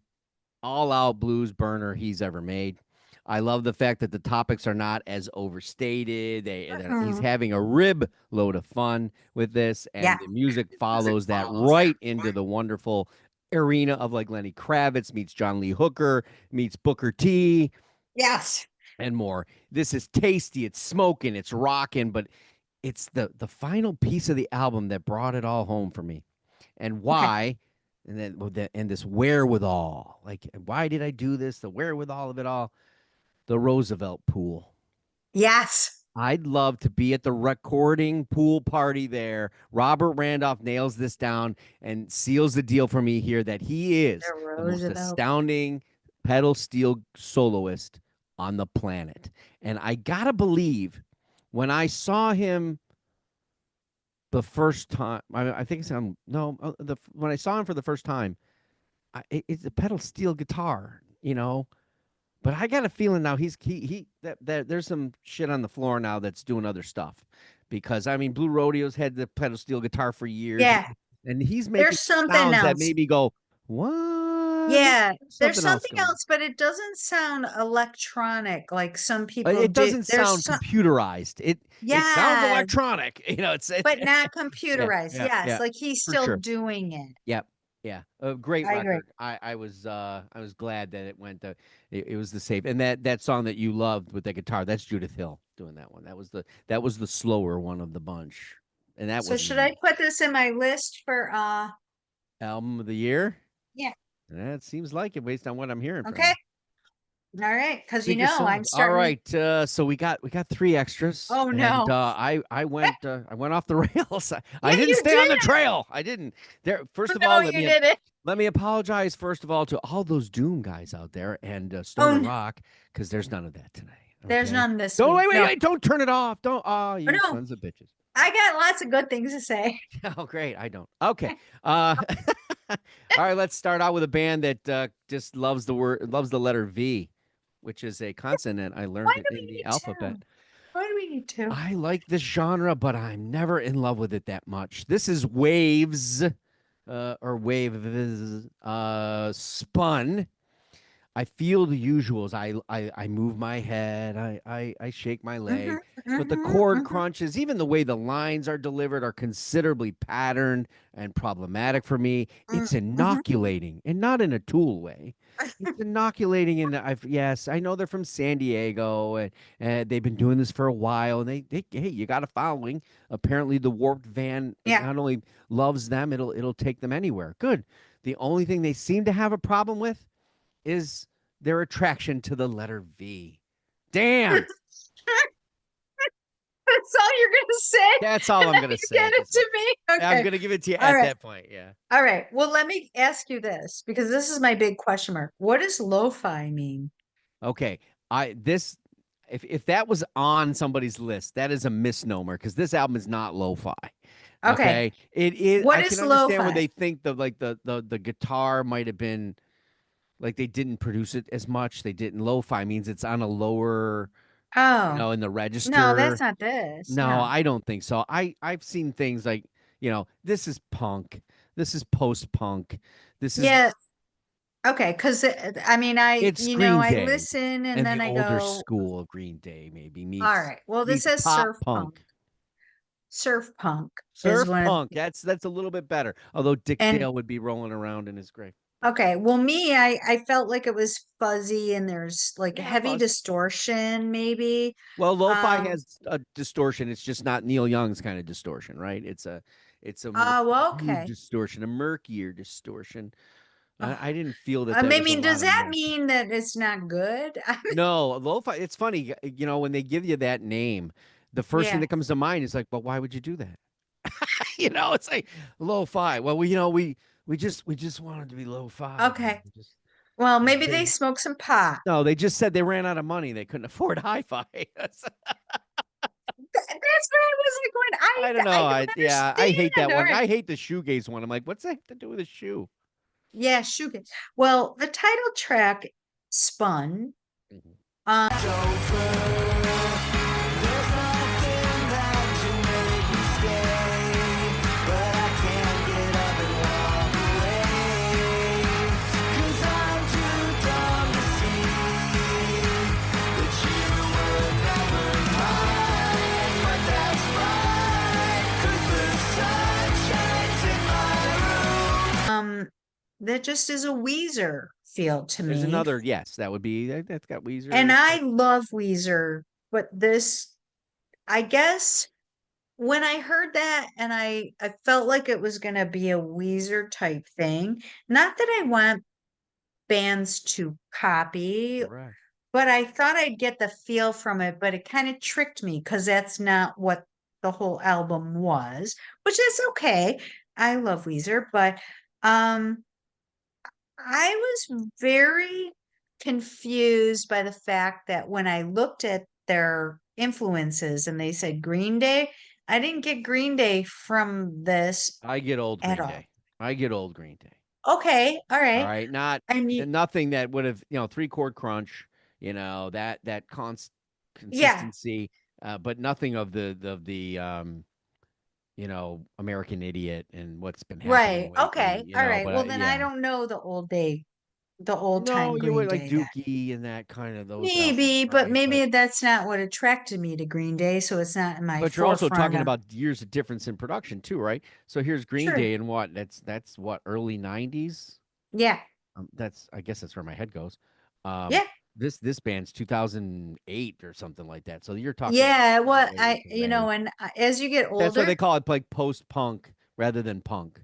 all-out blues burner he's ever made. I love the fact that the topics are not as overstated. He's having a rib load of fun with this, and the music follows that right into the wonderful arena of like Lenny Kravitz meets John Lee Hooker, meets Booker T. Yes. And more. This is tasty. It's smoking. It's rocking, but it's the final piece of the album that brought it all home for me. And why? And then and this wherewithal. Like, why did I do this? The wherewithal of it all. The Roosevelt pool. Yes. I'd love to be at the recording pool party there. Robert Randolph nails this down and seals the deal for me here that he is the most astounding pedal steel soloist on the planet. And I gotta believe when I saw him the first time, I think it's when I saw him for the first time, it's a pedal steel guitar, But I got a feeling now that there's some shit on the floor now that's doing other stuff, because I mean Blue Rodeo's had the pedal steel guitar for years, and he's making something sounds else that maybe go what? Yeah, there's something else, but it doesn't sound electronic like some people do. It doesn't sound computerized. It sounds electronic, it's but not computerized. Yeah, like he's still doing it. Yep. Yeah, a great I record. I was glad that it went. It was the safe, and that song that you loved with the guitar. That's Judith Hill doing that one. That was the slower one of the bunch, and that was. So should I put this in my list for album of the year? Yeah, that seems like it based on what I'm hearing. Okay. All right, because I'm starting. All right, so we got 3 extras. Oh no! And, I went off the rails. I didn't stay on the trail. I didn't. First of all, let me apologize first of all to all those Doom guys out there and Stone and Rock, because there's none of that tonight. Okay? There's none this week. Wait! Wait! Don't turn it off. Don't. Oh, you sons of bitches. I got lots of good things to say. Oh, great! I don't. Okay. All right, let's start out with a band that just loves the letter V, which is a consonant I learned in the alphabet. Why do we need to? I like this genre, but I'm never in love with it that much. This is Waves, or Waves, Spun. I feel the usuals. I move my head. I shake my Mhm, leg. But the mhm, chord mhm, crunches, even the way the lines are delivered, are considerably patterned and problematic for me. mm, It's mhm. inoculating, and not in a Tool way. It's inoculating, and yes, I know they're from San Diego, and they've been doing this for a while. And they hey, you got a following. Apparently, the Warped Van Yeah. not only loves them, it'll take them anywhere. Good. The only thing they seem to have a problem with is their attraction to the letter V. Damn. That's all you're gonna say? That's all And I'm then gonna you say get at it this point. to me? I'm Okay. gonna give it to you All at right. that point. Yeah. All right. Well, let me ask you this because this is my big question mark. What does lo-fi mean? Okay. I this if that was on somebody's list, that is a misnomer because this album is not lo-fi. Okay. Okay. It is. What I can is understand where lo-fi? they think the guitar might have been like they didn't produce it as much. They didn't. Lo-fi means it's on a lower, Oh, in the no, that's register. not this. No, No. I don't think so. I've seen things like, this is punk. This is post-punk. This is Yeah. Okay. Because I mean, it's Green I Day listen and and the then I older go, school of Green Day maybe all meets right. Well, this meets says pop surf punk. punk. Surf punk is Surf one of, punk. That's a little bit better. Although Dick and Dale would be rolling around in his grave. okay. Well, me, I felt like it was fuzzy and there's like a Yeah, heavy fuzz. distortion, maybe. Well, lo-fi Um, has a distortion. It's just not Neil Young's kind of distortion, right? It's a more well, subdued okay. distortion, a murkier distortion. Ugh. I didn't feel that I there was a mean, does lot of that murk. mean that it's not good? I mean, No, lo-fi. It's funny, when they give you that name, the first thing yeah. that comes to mind is like, "Well, why would you do that?" It's like lo-fi. Well, we just wanted to be lo-fi. Okay. We just Well, maybe they they smoke some pot. no, they just said they ran out of money. They couldn't afford hi-fi. That's what I was like going, I don't I know. don't I hate that understand. All one. right. I hate the shoegaze one. I'm like, what's that have to do with a shoe? Yeah, shoegaze. Well, the title track spun. Mhm. Um, um, that just is a Weezer feel to There's me. another, yes, that would be that's got And Weezer I stuff. love Weezer, but this, I guess when I heard that and I felt like it was going to be a Weezer type thing. Not that I want bands to copy, Correct. but I thought I'd get the feel from it, but it kind of tricked me because that's not what the whole album was, which is okay. I love Weezer, but um I was very confused by the fact that when I looked at their influences and they said Green Day, I didn't get Green Day from this I get old at Green all. Day. I get old Green Day. Okay, all All right. right, not And you, nothing that would have, three chord crunch, that yeah, consistency, but nothing of the American Idiot and what's been happening right. lately, Okay, all right. but Well, then I yeah. don't know the old No, time you Green would like Day then. Dookie and that kind of those albums, Maybe, but right? But maybe that's not what attracted me to Green Day, so it's not in my but you're also forefront talking of, about years of difference in production too, right? So here's Green sure. Day and what? That's what, early 90s? Yeah. I guess that's where my head goes. Um, Yeah. this band's 2008 or something like that. So you're talking Yeah, what way from a. and as you get That's why they older, call it like post punk rather than punk,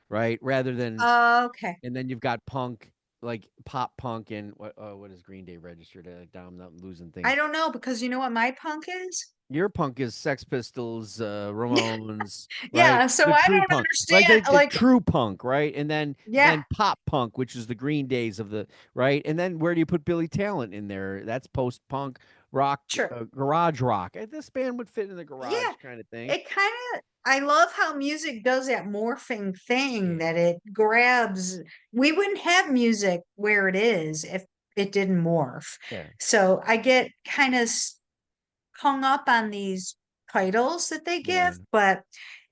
right? Rather than okay. and then you've got punk like pop punk and what is Green Day registered at? Now I'm losing I things. don't know because you know what my punk is? Your punk is Sex Pistols, Ramones, right? Yeah, so The I true don't punk, like understand the like true punk, right? And then yeah, pop punk, which is the Green Days of the right. And then where do you put Billy Talent in there? That's post punk rock, sure. garage rock. This band would fit in the Yeah. garage kind of thing. It kind of I love how music does that morphing thing Yeah, that it grabs. We wouldn't have music where it is if it didn't morph. yeah, So I get kind of hung up on these titles that they yeah. give, but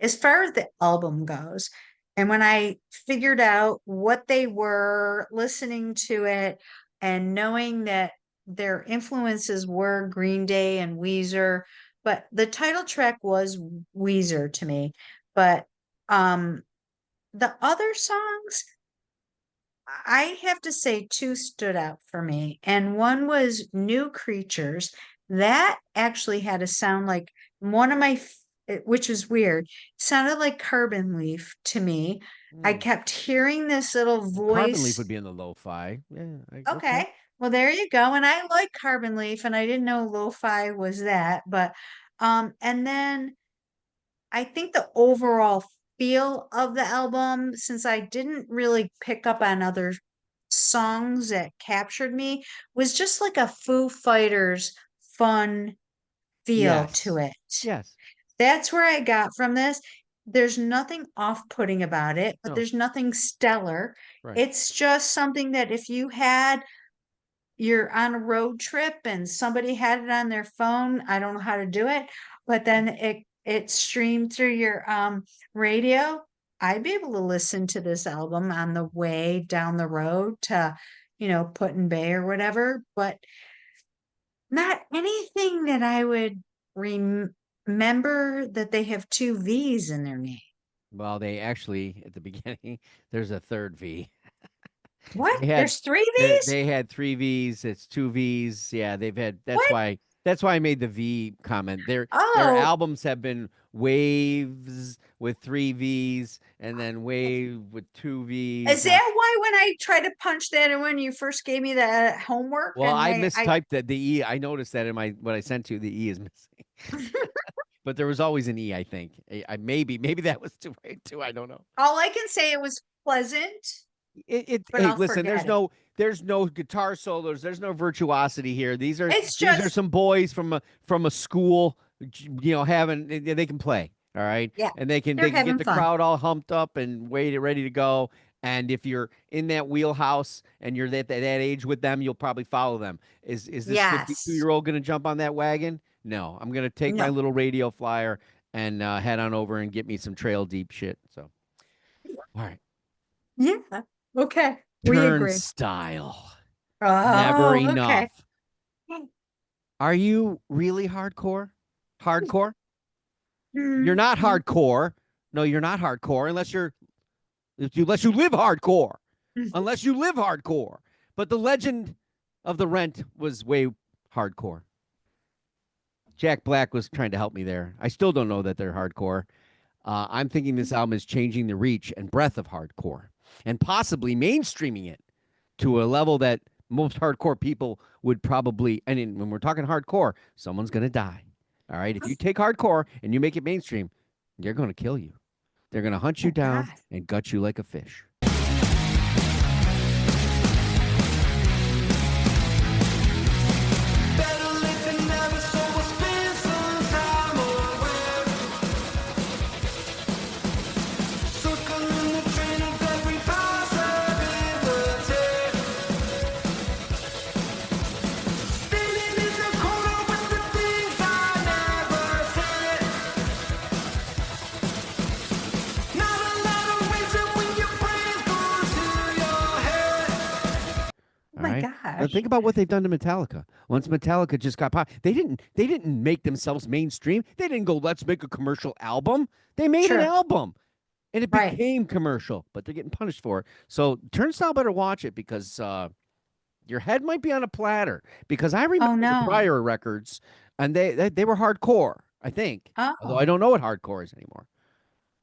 as far as the album goes, and when I figured out what they were listening to it, and knowing that their influences were Green Day and Weezer, but the title track was Weezer to me. But the other songs, I have to say two stood out for me. And one was New Creatures. That actually had a sound like one of my, which was weird, sounded like Carbon Leaf to me. I kept hearing this little Carbon Leaf voice. would be in the lo-fi. Yeah. Okay. Well, there you go. And I like Carbon Leaf, and I didn't know lo-fi was that. But and then I think the overall feel of the album, since I didn't really pick up on other songs that captured me, was just like a Foo Fighters fun feel Yes. to it. Yes. That's where I got from this. There's nothing off-putting about it, but No. there's nothing stellar. Right. It's just something that if you're on a road trip and somebody had it on their phone, I don't know how to do it, but then it streamed through your radio, I'd be able to listen to this album on the way down the road to, Put-in Bay or whatever, but not anything that I would remember that they have two V's in their name. Well, they actually at the beginning there's a third V. What? They had There's three they, V's? they had three V's. It's two V's. Yeah, they've had. What? That's why I made the V comment. Their Oh, albums have been waves with three V's and then wave with two V's. is Now, that why when I tried to punch that in when you first gave me the homework well, and I I mistyped the E. I noticed that in my what I sent you, the E is missing. But there was always an E. I think. Maybe that was too right too. I don't know. all I can say it was pleasant, but Hey, I'll listen, forget it. there's no guitar solos, there's no virtuosity here. It's These are just some boys from a school, having they can play, all right? yeah, And they they're can get having the fun. crowd all humped up and ready to go. And if you're in that wheelhouse and you're that age with them, you'll probably follow them. Is this 52 Yes. year old going to jump on that wagon? No, I'm going to take my No. little radio flyer and head on over and get me some trail deep shit. So, all right. Yeah. Okay. We agree. Turnstile. Never Oh, okay. enough. Are you really hardcore? Hardcore? You're not Mhm. hardcore. No, you're not hardcore unless you live hardcore. Unless you live hardcore. But the legend of the Rent was way hardcore. Jack Black was trying to help me there. I still don't know that they're hardcore. I'm thinking this album is changing the reach and breadth of hardcore and possibly mainstreaming it to a level that most hardcore people would probably. And when we're talking hardcore, someone's going to die. All right. If you take hardcore and you make it mainstream, they're going to kill you. They're going to hunt you Oh, down God. and gut you like a fish. Better late than never, so we'll spend some time away. Circling the train of every possibility. Standing in the corner with the things I never said. Not a lot of reason when your brain goes to your head. Oh All my right. Now gosh. think about what they've done to Metallica. Once Metallica just got pop, they didn't make themselves mainstream. They didn't go, let's make a commercial album. They made an Sure. album and it Right. became commercial, but they're getting punished for it. So Turnstile better watch it because your head might be on a platter. Because I remember Oh the no. prior records and they were hardcore, I think. Although I Oh, don't know what hardcore is anymore.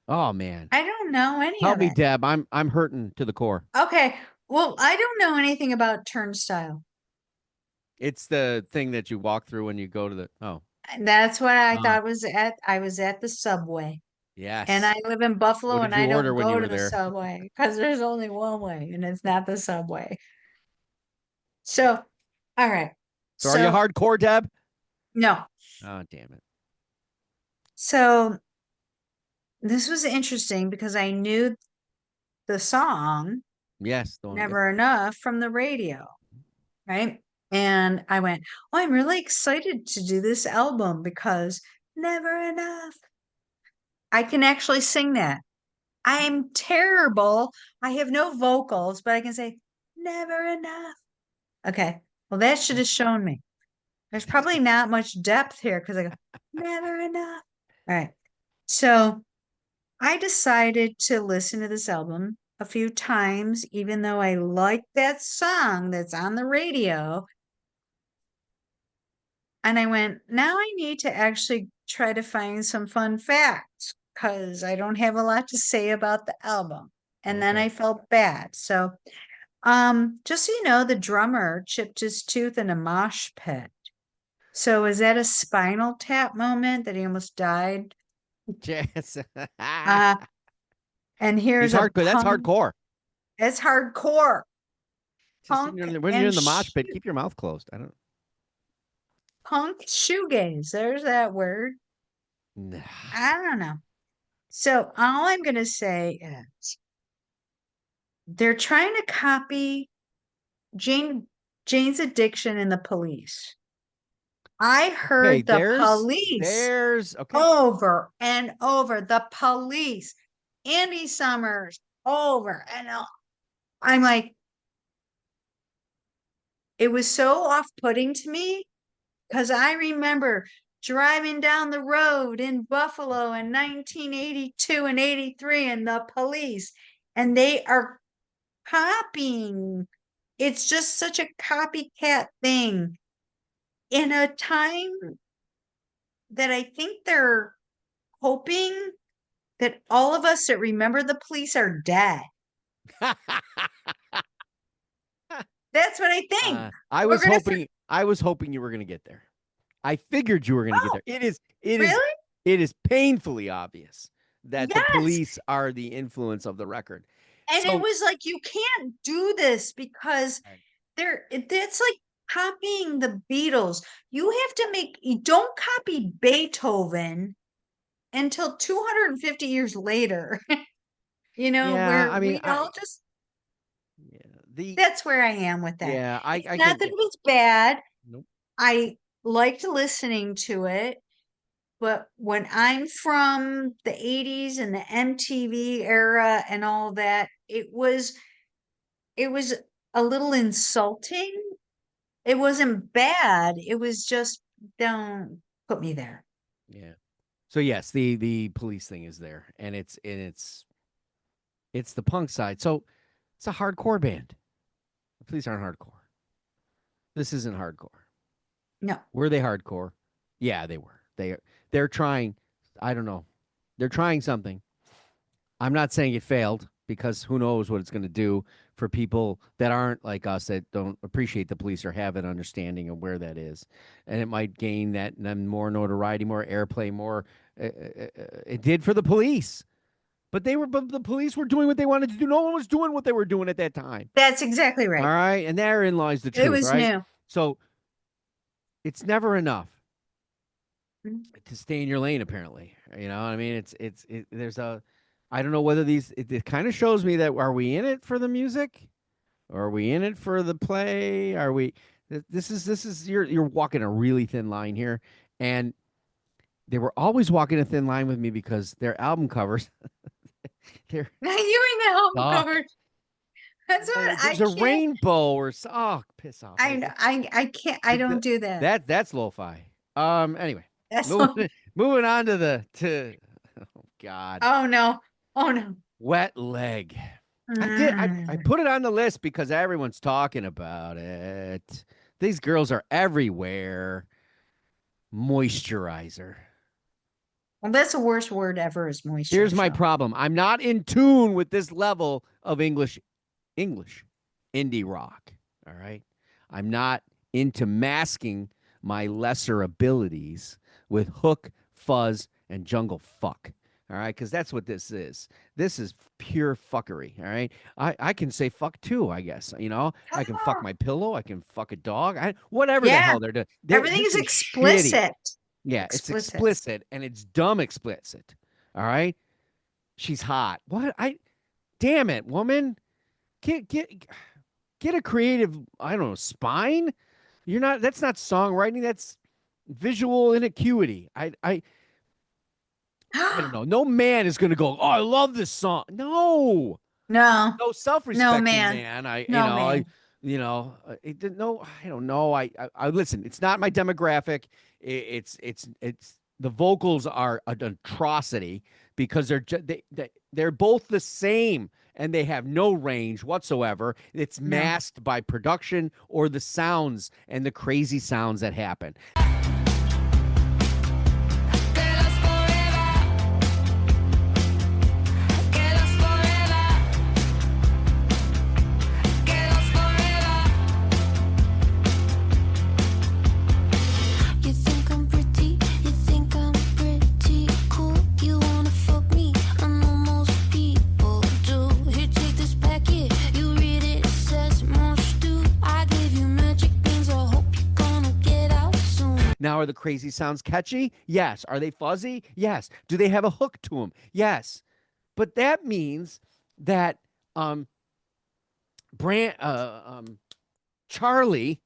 Oh man. I don't know any Help of me, it. Deb. I'm hurting to the core. Okay. Well, I don't know anything about Turnstile. It's the thing that you walk through when you go to the And that's what I uh, thought I was at the Subway. And I yes. live in What Buffalo did and you I order don't when you go to were the there? Subway because there's only one way and it's not the Subway. So, all right. So are you So, hardcore, Deb? no. Oh, damn it. So, this was interesting because I knew the song Yes, the one, yep. Never Enough from the radio, right? And I went, oh, I'm really excited to do this album because Never Enough. I can actually sing that. I'm terrible. I have no vocals, but I can say never enough. Okay. Well, that should have shown me. There's probably not much depth here because I go, never enough. All right. So I decided to listen to this album a few times, even though I like that song that's on the radio. And I went, now I need to actually try to find some fun facts because I don't have a lot to say about the album. And then Okay. I felt bad. So, just so you know, the drummer chipped his tooth in a mosh pit. So is that a Spinal Tap moment that he almost died? Yes. Uh, and He's here's a hardcore. That's punk. hardcore. It's hardcore. Just Punk when you're and in the mosh pit, keep your mouth closed. I don't. punk shoegaze. There's that word. Nah. I don't know. So all I'm going to say is they're trying to copy Jane's Addiction in the Police. I Okay, heard the Police there's okay. over and over. The Police, Andy Summers, over and over. I'm like, it was so off-putting to me because I remember driving down the road in Buffalo in 1982 and 83 and the Police, and they are copying. It's just such a copycat thing in a time that I think they're hoping that all of us that remember the Police are dead. That's what I think. I was hoping you were going to get there. I figured you were going to get there. Really? It is painfully obvious that the Yes. Police are the influence of the record. And So- it was like, you can't do this because that's like copying the Beatles. You don't copy Beethoven until 250 years later. Yeah, where I mean, we all just, yeah, that's where I am with that. yeah, I Not can, that it was bad. Nope. I liked listening to it. But when I'm from the 80s and the MTV era and all that, it was a little insulting. It wasn't bad. It was just, don't put me there. Yeah. So yes, the Police thing is there, and it's the punk side. So it's a hardcore band. The Police aren't hardcore. This isn't hardcore. No. Were they hardcore? Yeah, they were. They're trying. I don't know. They're trying something. I'm not saying it failed because who knows what it's going to do for people that aren't like us, that don't appreciate the Police or have an understanding of where that is, and it might gain that more notoriety, more airplay, more. It did for the Police, but the Police were doing what they wanted to do. No one was doing what they were doing at that time. That's exactly right. All right, and therein lies the truth. It was right? new. So it's never enough Mhm. to stay in your lane. Apparently, you know. I mean, there's a. I don't know whether it kind of shows me that are we in it for the music, or are we in it for the play? Are we? This is you're walking a really thin line here, and they were always walking a thin line with me because their album covers. they're You and the album Suck. cover. That's what there's I a can't. rainbow or piss off. I can't. I don't do that. That's lo-fi. Anyway, That's moving on to oh God. Oh no. Oh no. Wet Leg. I put it on the list because everyone's talking about it. These girls are everywhere. Moisturizer. Well, that's the worst word ever is moisture. Here's my problem. I'm not in tune with this level of English indie rock. All right. I'm not into masking my lesser abilities with hook, fuzz, and jungle fuck. All right, because that's what this is. This is pure fuckery. All right, I can say fuck too. I guess I can fuck my pillow. I can fuck a dog. Whatever the hell they're doing. Everything is explicit. Shitty. Yeah, it's explicit and it's dumb explicit. All right, she's hot. What? Damn it, woman. Get a creative. I don't know, spine. You're not. That's not songwriting. That's visual inacuity. I don't know. No man is going to go, oh, I love this song. No No self-respecting man. man. Man. It didn't know. I don't know. I listen. It's not my demographic. It's the vocals are an atrocity because they're both the same and they have no range whatsoever. It's No. masked by production or the sounds and the crazy sounds that happen. Now, are the crazy sounds catchy? Yes. Are they fuzzy? Yes. Do they have a hook to them? Yes. But that means that Charlie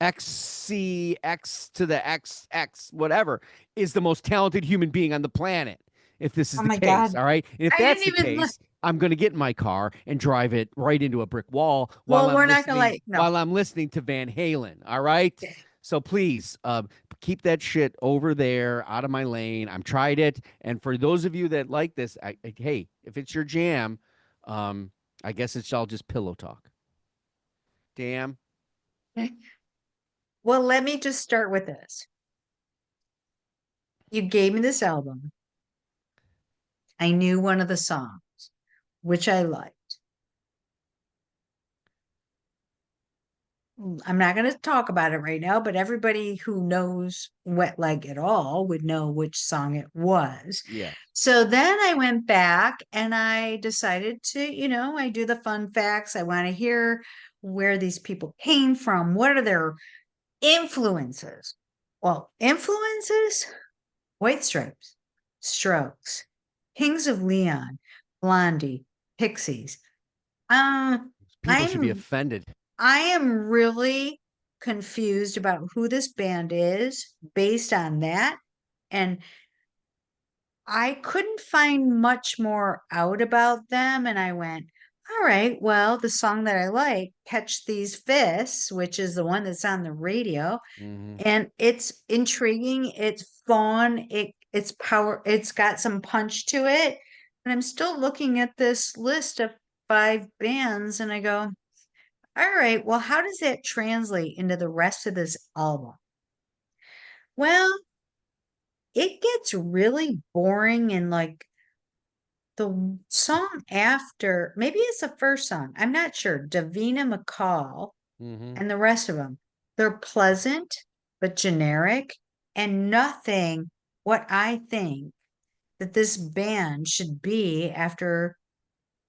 XCX to the XX whatever is the most talented human being on the planet. If this is Oh the my case, God. all right. And if I that's the didn't even case, I'm going to get in my car and drive it right into a brick wall Well, we're not gonna no. while I'm listening to Van Halen. All right. So please, keep that shit over there out of my lane. I've tried it, and for those of you that like this, hey, if it's your jam, I guess it's all just pillow talk. Damn. Well, let me just start with this. You gave me this album. I knew one of the songs, which I liked. I'm not going to talk about it right now, but everybody who knows Wet Leg at all would know which song it was. Yeah. So then I went back and I decided to, I do the fun facts. I want to hear where these people came from. What are their influences? Well, influences, White Stripes, Strokes, Kings of Leon, Blondie, Pixies. People should be I'm offended. I am really confused about who this band is based on that. And I couldn't find much more out about them. And I went, all right, well, the song that I like, Catch These Fists, which is the one that's on the radio. Mhm. And it's intriguing, it's fun, it's power, it's got some punch to it. And I'm still looking at this list of 5 bands and I go, all right, well, how does that translate into the rest of this album? Well, it gets really boring and like the song after, maybe it's the first song, I'm not sure, Davina McCall Mhm. and the rest of them, they're pleasant but generic and nothing what I think that this band should be after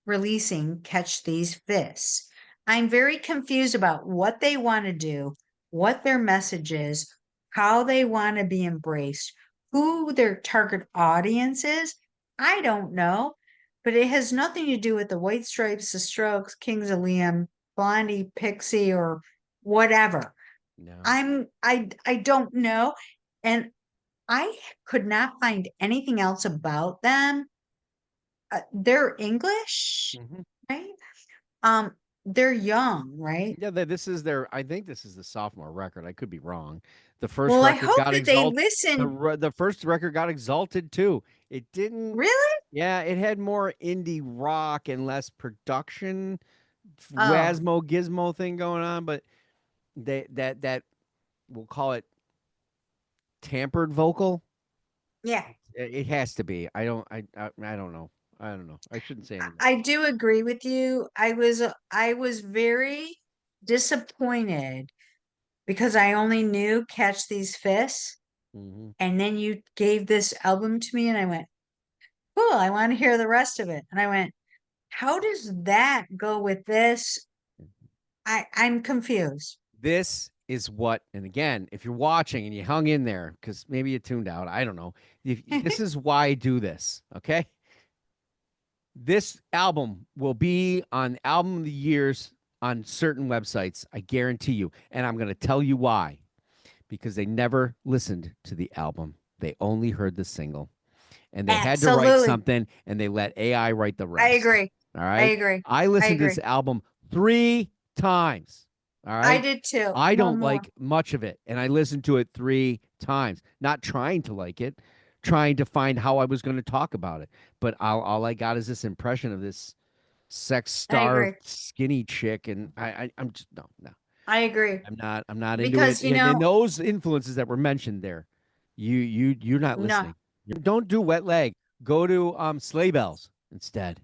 releasing Catch These Fists. I'm very confused about what they want to do, what their message is, how they want to be embraced, who their target audience is. I don't know, but it has nothing to do with the White Stripes, the Strokes, Kings of Leon, Blondie, Pixie, or whatever. No. I don't know. And I could not find anything else about them. They're English, Mhm. right? They're young, right? Yeah, this is their. I think this is the sophomore record. I could be wrong. The first Well, I record hope got that they exalted. listen. The first record got exalted too. It didn't. Really? Yeah, it had more indie rock and less production, Oh, Wasmo Gizmo thing going on. But that we'll call it tampered vocal. yeah. It has to be. I don't know. I don't know. I shouldn't say anything. I do agree with you. I was very disappointed because I only knew Catch These Fists, Hmm. and then you gave this album to me, and I went, cool, I want to hear the rest of it. And I went, how does that go with this? I'm confused. This is what, and again, if you're watching and you hung in there, because maybe you tuned out, I don't know. This is why I do this, okay? This album will be on album of the years on certain websites, I guarantee you. And I'm going to tell you why. Because they never listened to the album. They only heard the single. And they had to write Absolutely. something and they let AI write the I rest. agree. All I right. agree. I I listened to agree. this album 3 times. All I right. did too. I One don't more. like much of it, and I listened to it 3 times, not trying to like it, trying to find how I was going to talk about it. But all I got is this impression of this sex I agree. starved skinny chick, and I'm just no. I agree. I'm not into it. Because, And then those influences that were mentioned there, you're not no. listening. Don't do Wet Leg. Go to Sleigh Bells instead.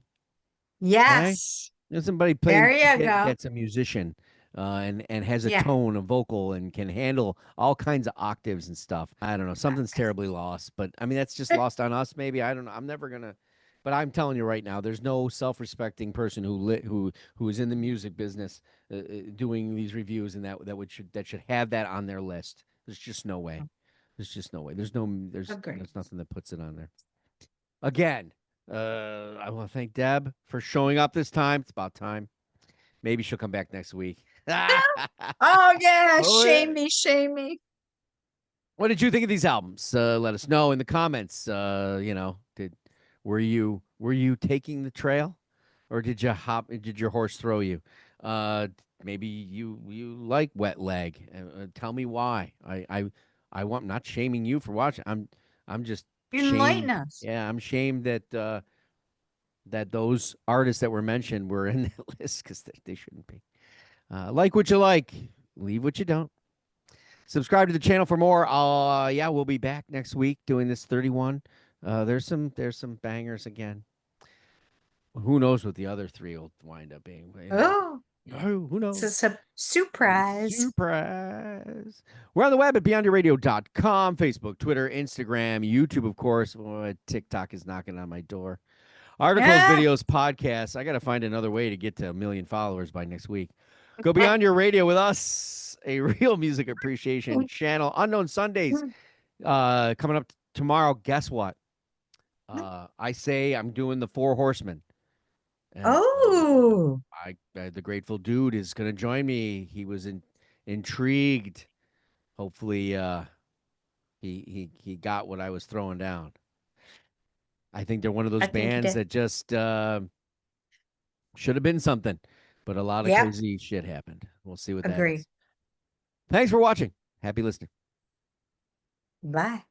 Okay? Yes. There's somebody There playing you go. that's a musician, and has a Yeah. tone, a vocal, and can handle all kinds of octaves and stuff. I don't know. Something's terribly lost, but I mean that's just lost on us. Maybe I don't know. I'm never gonna. But I'm telling you right now, there's no self-respecting person who is in the music business doing these reviews and that should have that on their list. There's just no way. There's just no way. Agree. There's nothing that puts it on there. Again, I want to thank Deb for showing up this time. It's about time. Maybe she'll come back next week. Oh yeah, Oh, yeah. shame me. What did you think of these albums? Let us know in the comments. Were you taking the trail, or did you hop? Did your horse throw you? Maybe you like Wet Leg. Tell me why. I want. I'm not shaming you for watching. I'm just Enlighten shamed. us. Yeah, I'm shamed that those artists that were mentioned were in that list because they shouldn't be. Like what you like, leave what you don't. Subscribe to the channel for more. Yeah, we'll be back next week doing this 31. There's some bangers again. Who knows what the other 3 will wind up being? Oh, Who knows? it's a surprise. Surprise. We're on the web at beyondyourradio.com, Facebook, Twitter, Instagram, YouTube, of course. TikTok is knocking on my door. Articles, Yeah. videos, podcasts. I got to find another way to get to 1 million followers by next week. Go Beyond Your Radio with us, a real music appreciation channel. Unknown Sundays coming up tomorrow. Guess what? I say I'm doing the 4 Horsemen. And, Oh, the Grateful Dude is going to join me. He was intrigued. Hopefully, he got what I was throwing down. I think they're one of those I think he bands did. that just should have been something, but a lot of Yep. crazy shit happened. We'll see what that Agree. is. Thanks for watching. Happy listening. Bye.